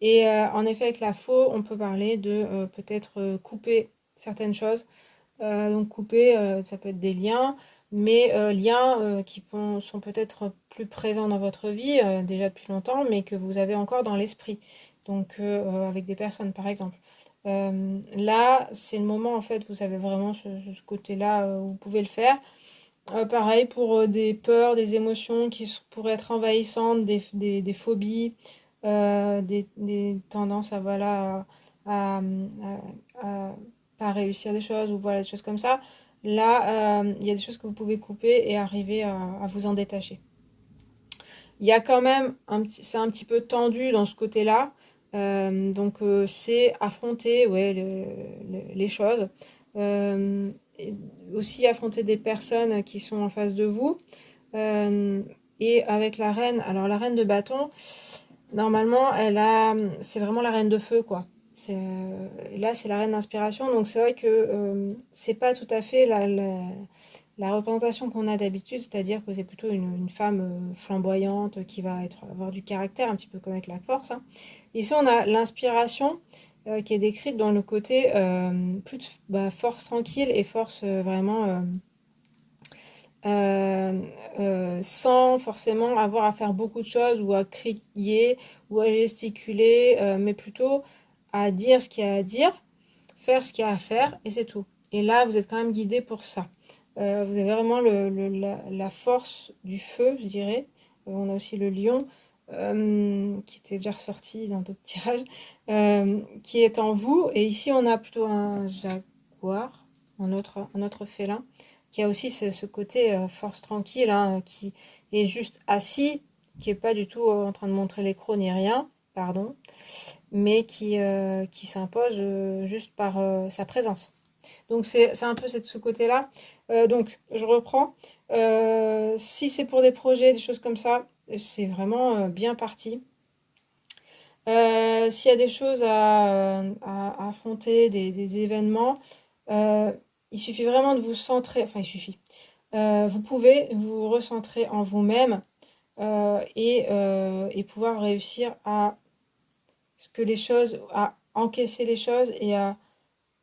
Et en effet, avec la faux, on peut parler de peut-être couper certaines choses. Donc couper, ça peut être des liens, mais liens sont peut-être plus présents dans votre vie déjà depuis longtemps, mais que vous avez encore dans l'esprit. Donc avec des personnes, par exemple. Là, c'est le moment, en fait, vous avez vraiment ce côté-là où vous pouvez le faire. Pareil pour des peurs, des émotions pourraient être envahissantes, des phobies, des tendances à, voilà, à, à pas réussir des choses, ou voilà, des choses comme ça. Là, il y a des choses que vous pouvez couper et arriver à vous en détacher. Il y a quand même c'est un petit peu tendu dans ce côté-là. Donc c'est affronter, ouais, les choses. Et aussi affronter des personnes qui sont en face de vous. Euh, et avec la reine, alors la reine de bâton, normalement, c'est vraiment la reine de feu, quoi. Là, c'est la reine d'inspiration, donc c'est vrai que c'est pas tout à fait la représentation qu'on a d'habitude, c'est-à-dire que c'est plutôt une femme flamboyante qui va avoir du caractère, un petit peu comme avec la force, hein. Ici, on a l'inspiration qui est décrite dans le côté plus force tranquille et force vraiment sans forcément avoir à faire beaucoup de choses ou à crier ou à gesticuler, mais plutôt à dire ce qu'il y a à dire, faire ce qu'il y a à faire et c'est tout. Et là, vous êtes quand même guidé pour ça. Vous avez vraiment la force du feu, je dirais. On a aussi le lion, qui était déjà ressorti dans d'autres tirages, qui est en vous. Et ici, on a plutôt un jaguar, un autre félin, qui a aussi ce côté force tranquille, hein, qui est juste assis, qui est pas du tout en train de montrer les crocs ni rien, pardon, mais qui s'impose juste par sa présence. Donc c'est un peu ce côté-là. Donc je reprends. Si c'est pour des projets, des choses comme ça, c'est vraiment bien parti. S'il y a des choses à affronter, des événements, euh, il suffit vraiment de vous centrer, enfin il suffit. Vous pouvez vous recentrer en vous-même et pouvoir réussir à ce que les choses, à encaisser les choses et à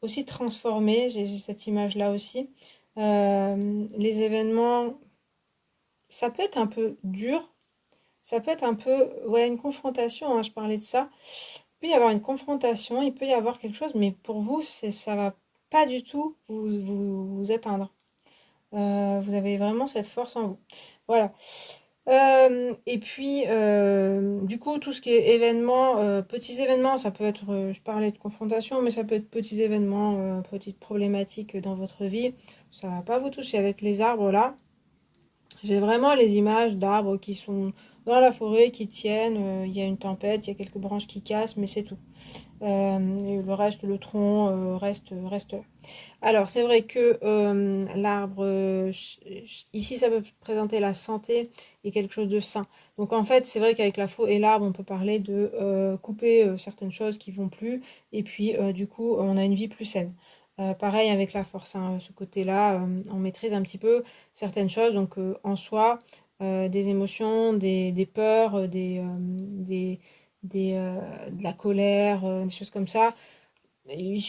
aussi transformer. J'ai cette image-là aussi. Les événements, ça peut être un peu dur, ça peut être un peu, ouais, une confrontation, hein, je parlais de ça. Il peut y avoir une confrontation, il peut y avoir quelque chose, mais pour vous, ça va pas du tout vous éteindre. Vous avez vraiment cette force en vous. Voilà. Et puis, du coup, tout ce qui est événements, petits événements, ça peut être, je parlais de confrontation, mais ça peut être petits événements, petites problématiques dans votre vie. Ça va pas vous toucher avec les arbres là. J'ai vraiment les images d'arbres qui sont dans la forêt, qui tiennent. Il y a une tempête, il y a quelques branches qui cassent, mais c'est tout. Et le reste, le tronc, reste là. Alors, c'est vrai que l'arbre, ici, ça peut présenter la santé et quelque chose de sain. Donc, en fait, c'est vrai qu'avec la faux et l'arbre, on peut parler de couper certaines choses qui vont plus, et puis, du coup, on a une vie plus saine. Pareil avec la force, hein, ce côté-là, on maîtrise un petit peu certaines choses. Donc, en soi, des émotions, des peurs, de la colère, des choses comme ça. Il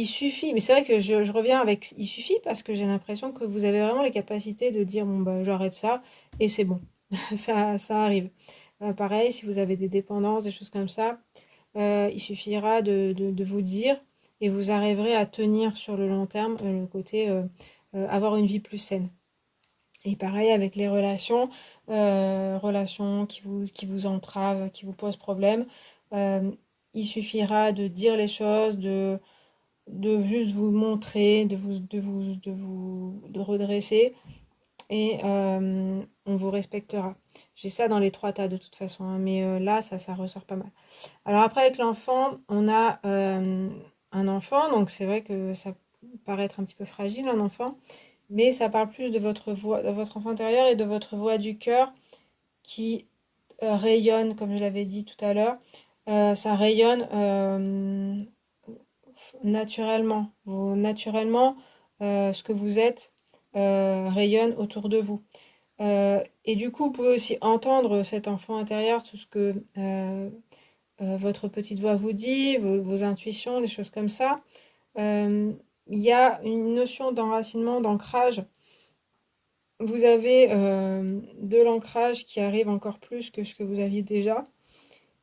suffit, mais c'est vrai que je reviens avec il suffit parce que j'ai l'impression que vous avez vraiment les capacités de dire bon bah j'arrête ça et c'est bon. Ça arrive. Pareil, si vous avez des dépendances, des choses comme ça, il suffira de vous dire et vous arriverez à tenir sur le long terme le côté avoir une vie plus saine. Et pareil avec les relations qui vous entravent, qui vous posent problème. euh, il suffira de dire les choses, de juste vous montrer, de redresser et on vous respectera. J'ai ça dans les trois tas de toute façon, hein, mais là, ça ressort pas mal. Alors après, avec l'enfant, on a un enfant, donc c'est vrai que ça paraît être un petit peu fragile, un enfant, mais ça parle plus de votre voix, de votre enfant intérieur et de votre voix du cœur qui rayonne, comme je l'avais dit tout à l'heure. Ça rayonne naturellement. Naturellement, ce que vous êtes rayonne autour de vous. Et du coup, vous pouvez aussi entendre cet enfant intérieur, tout ce que votre petite voix vous dit, vos intuitions, des choses comme ça. Euh, Il y a une notion d'enracinement, d'ancrage. Vous avez de l'ancrage qui arrive encore plus que ce que vous aviez déjà.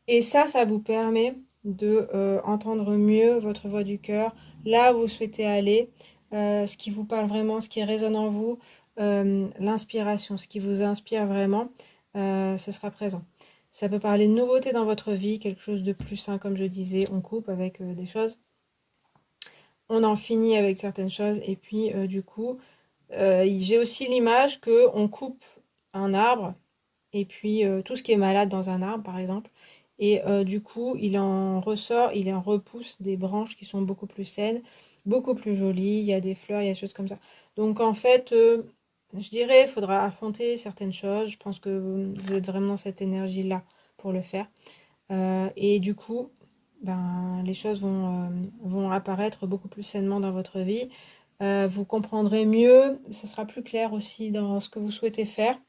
Et ça vous permet de entendre mieux votre voix du cœur, là où vous souhaitez aller, ce qui vous parle vraiment, ce qui résonne en vous, l'inspiration, ce qui vous inspire vraiment, ce sera présent. Ça peut parler de nouveautés dans votre vie, quelque chose de plus sain, comme je disais, on coupe avec des choses, on en finit avec certaines choses, et puis du coup, j'ai aussi l'image que on coupe un arbre, et puis tout ce qui est malade dans un arbre, par exemple. Et du coup, il en ressort, il en repousse des branches qui sont beaucoup plus saines, beaucoup plus jolies. Il y a des fleurs, il y a des choses comme ça. Donc en fait, je dirais, il faudra affronter certaines choses. Je pense que vous êtes vraiment dans cette énergie-là pour le faire. Et du coup, ben, les choses vont apparaître beaucoup plus sainement dans votre vie. Vous comprendrez mieux, ce sera plus clair aussi dans ce que vous souhaitez faire.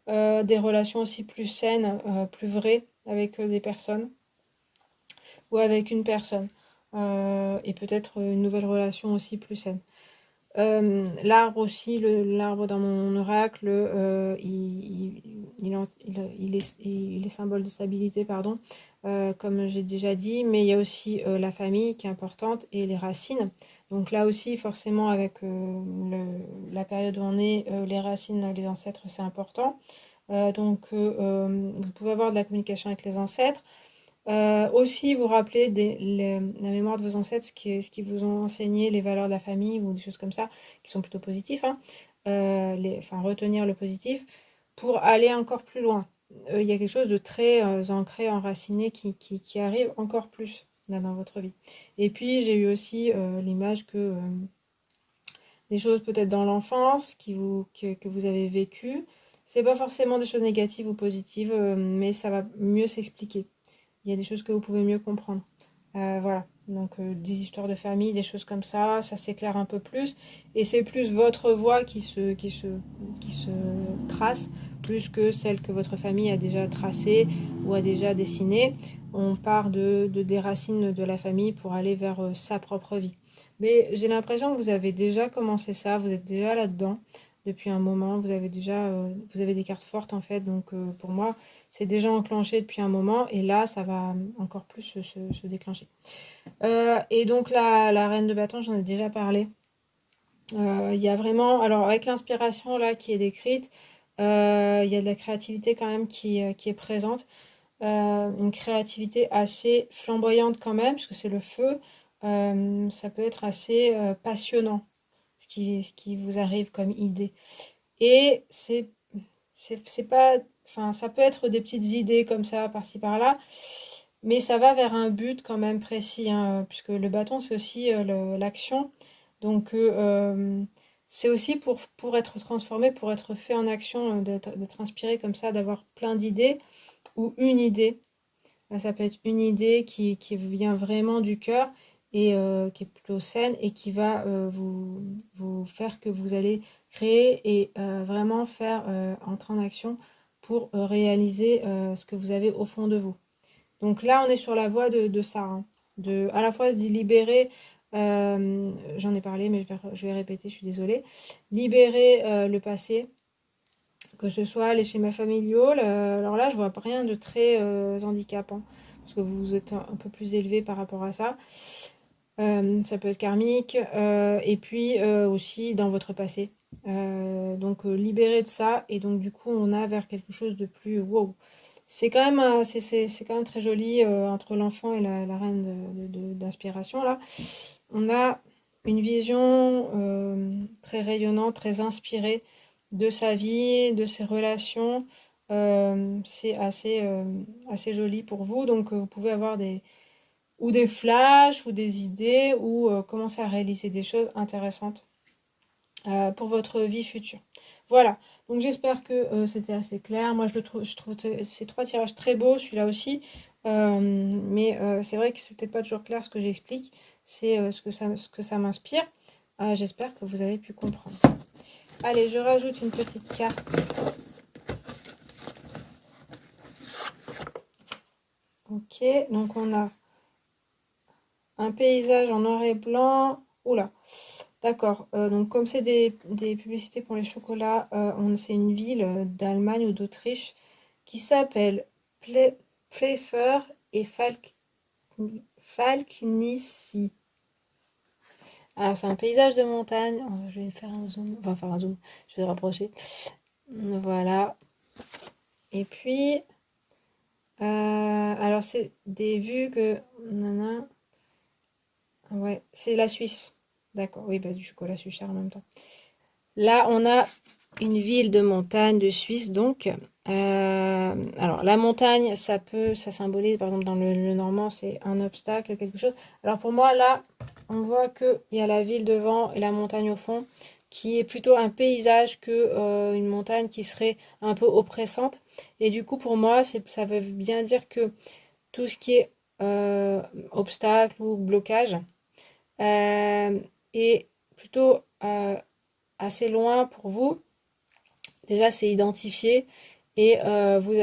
Des relations aussi plus saines, plus vraies avec des personnes ou avec une personne. Et peut-être une nouvelle relation aussi plus saine. L'arbre aussi, l'arbre dans mon oracle, il est symbole de stabilité, pardon, comme j'ai déjà dit, mais il y a aussi la famille qui est importante et les racines. Donc là aussi, forcément, avec la période où on est, les racines, les ancêtres, c'est important. Donc, vous pouvez avoir de la communication avec les ancêtres. Aussi, vous rappeler la mémoire de vos ancêtres, ce qui vous ont enseigné, les valeurs de la famille ou des choses comme ça, qui sont plutôt positifs, hein. Enfin, retenir le positif pour aller encore plus loin. Il y a quelque chose de très ancré, enraciné qui arrive encore plus là dans votre vie. Et puis, j'ai eu aussi l'image que des choses peut-être dans l'enfance que vous avez vécues. C'est pas forcément des choses négatives ou positives, mais ça va mieux s'expliquer. Il y a des choses que vous pouvez mieux comprendre. Voilà, donc des histoires de famille, des choses comme ça s'éclaire un peu plus. Et c'est plus votre voix qui se trace, plus que celle que votre famille a déjà tracée ou a déjà dessinée. On part des racines de la famille pour aller vers sa propre vie. Mais j'ai l'impression que vous avez déjà commencé ça, vous êtes déjà là-dedans depuis un moment, vous avez des cartes fortes en fait, donc pour moi, c'est déjà enclenché depuis un moment et là, ça va encore plus se déclencher. Et donc la reine de bâton, j'en ai déjà parlé. Il y a vraiment, alors avec l'inspiration là qui est décrite, il y a de la créativité quand même qui est présente. Une créativité assez flamboyante quand même, parce que c'est le feu. Ça peut être assez passionnant, ce qui vous arrive comme idée. Et c'est pas, enfin, ça peut être des petites idées comme ça, par-ci par-là, mais ça va vers un but quand même précis, hein, puisque le bâton, c'est aussi l'action. Donc, c'est aussi pour être transformé, pour être fait en action, d'être inspiré comme ça, d'avoir plein d'idées ou une idée. Ça peut être une idée qui vient vraiment du cœur et qui est plutôt saine et qui va vous faire que vous allez créer et vraiment faire entrer en action pour réaliser ce que vous avez au fond de vous. Donc là, on est sur la voie de ça, hein, de à la fois se libérer, j'en ai parlé, mais je vais répéter, je suis désolée, libérer le passé, que ce soit les schémas familiaux. Alors là, je vois rien de très handicapant, parce que vous êtes un peu plus élevé par rapport à ça. Ça peut être karmique, et puis aussi dans votre passé. Donc libérer de ça, et donc du coup, on a vers quelque chose de plus wow. C'est quand même, c'est quand même très joli entre l'enfant et la reine d'inspiration là. On a une vision très rayonnante, très inspirée de sa vie, de ses relations. C'est assez joli pour vous, donc vous pouvez avoir des flashs ou des idées ou commencer à réaliser des choses intéressantes pour votre vie future. Voilà, donc j'espère que c'était assez clair. Moi, je trouve ces trois tirages très beaux, celui-là aussi. Mais c'est vrai que c'est peut-être pas toujours clair ce que j'explique. C'est ce que ça m'inspire. J'espère que vous avez pu comprendre. Allez, je rajoute une petite carte. Ok, donc on a un paysage en noir et blanc. Oula, d'accord. Donc comme c'est des publicités pour les chocolats, c'est une ville d'Allemagne ou d'Autriche qui s'appelle Pfeffer et Falknissi. Alors c'est un paysage de montagne. Oh, je vais faire un zoom. Enfin faire un zoom. Je vais rapprocher. Voilà. Et puis, alors c'est des vues que... Nana. Ouais, c'est la Suisse. D'accord, oui, bah, du chocolat sucre en même temps. Là, on a une ville de montagne de Suisse, donc. Alors, la montagne, ça symbolise, par exemple, dans le normand, c'est un obstacle, quelque chose. Alors, pour moi, là, on voit qu'il y a la ville devant et la montagne au fond, qui est plutôt un paysage que une montagne qui serait un peu oppressante. Et du coup, pour moi, ça veut bien dire que tout ce qui est obstacle ou blocage, et plutôt assez loin pour vous. Déjà, c'est identifié et ça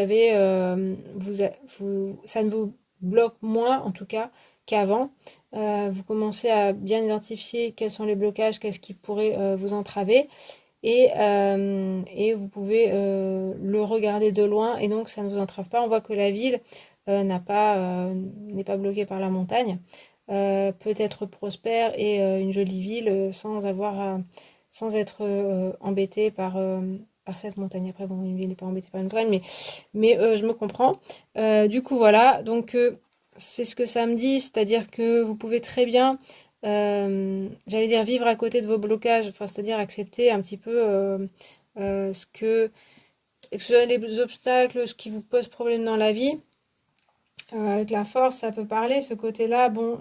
ne vous bloque moins en tout cas qu'avant. Vous commencez à bien identifier quels sont les blocages, qu'est-ce qui pourrait vous entraver et vous pouvez le regarder de loin et donc ça ne vous entrave pas. On voit que la ville n'est pas bloquée par la montagne. Peut être prospère et une jolie ville sans être embêtée par cette montagne. Après, bon, une ville n'est pas embêtée par une montagne, mais je me comprends. Du coup, voilà. Donc, c'est ce que ça me dit, c'est-à-dire que vous pouvez très bien, j'allais dire, vivre à côté de vos blocages, enfin, c'est-à-dire accepter un petit peu que ce soit les obstacles, ce qui vous pose problème dans la vie. Avec la force, ça peut parler, ce côté-là, bon,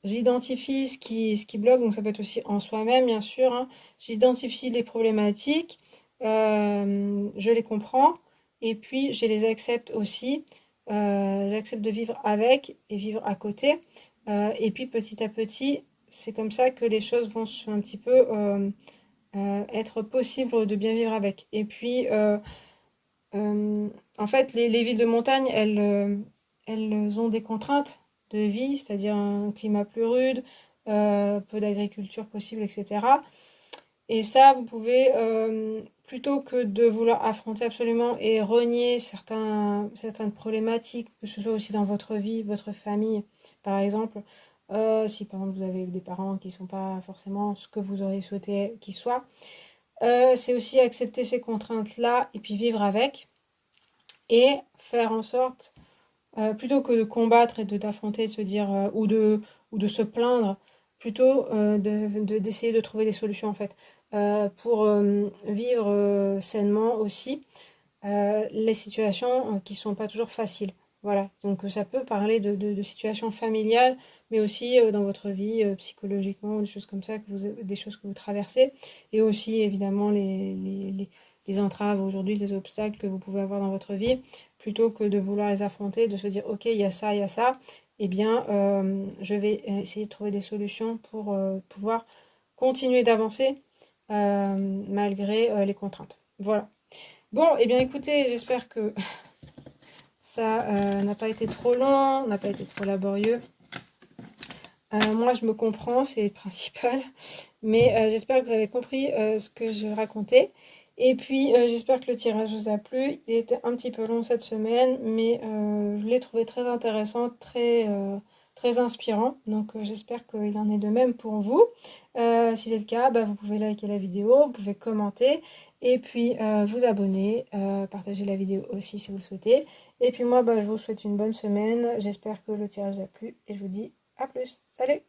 J'identifie ce qui bloque, donc ça peut être aussi en soi-même, bien sûr, hein. J'identifie les problématiques, je les comprends, et puis je les accepte aussi. J'accepte de vivre avec et vivre à côté. Et puis petit à petit, c'est comme ça que les choses vont un petit peu être possibles de bien vivre avec. Et puis, en fait, les villes de montagne, elles ont des contraintes de vie, c'est-à-dire un climat plus rude, peu d'agriculture possible, etc. Et ça, vous pouvez, plutôt que de vouloir affronter absolument et renier certaines problématiques, que ce soit aussi dans votre vie, votre famille, par exemple, si par exemple vous avez des parents qui ne sont pas forcément ce que vous auriez souhaité qu'ils soient, c'est aussi accepter ces contraintes-là et puis vivre avec et faire en sorte, plutôt que de combattre et d'affronter, de se dire, ou de se plaindre, plutôt d'essayer de trouver des solutions en fait, pour vivre sainement aussi les situations qui sont pas toujours faciles. Voilà, donc ça peut parler de situations familiales, mais aussi dans votre vie psychologiquement, des choses comme ça, des choses que vous traversez, et aussi évidemment les entraves aujourd'hui, les obstacles que vous pouvez avoir dans votre vie, plutôt que de vouloir les affronter, de se dire ok, il y a ça, eh bien je vais essayer de trouver des solutions pour pouvoir continuer d'avancer malgré les contraintes. Voilà. Bon, eh bien écoutez, j'espère que ça n'a pas été trop long, n'a pas été trop laborieux. Moi, je me comprends, c'est le principal. Mais j'espère que vous avez compris ce que je racontais. Et puis, j'espère que le tirage vous a plu. Il était un petit peu long cette semaine, mais je l'ai trouvé très intéressant, très inspirant. Donc, j'espère qu'il en est de même pour vous. Si c'est le cas, bah, vous pouvez liker la vidéo, vous pouvez commenter, et puis vous abonner, partager la vidéo aussi si vous le souhaitez. Et puis moi, bah, je vous souhaite une bonne semaine. J'espère que le tirage vous a plu, et je vous dis à plus. Salut!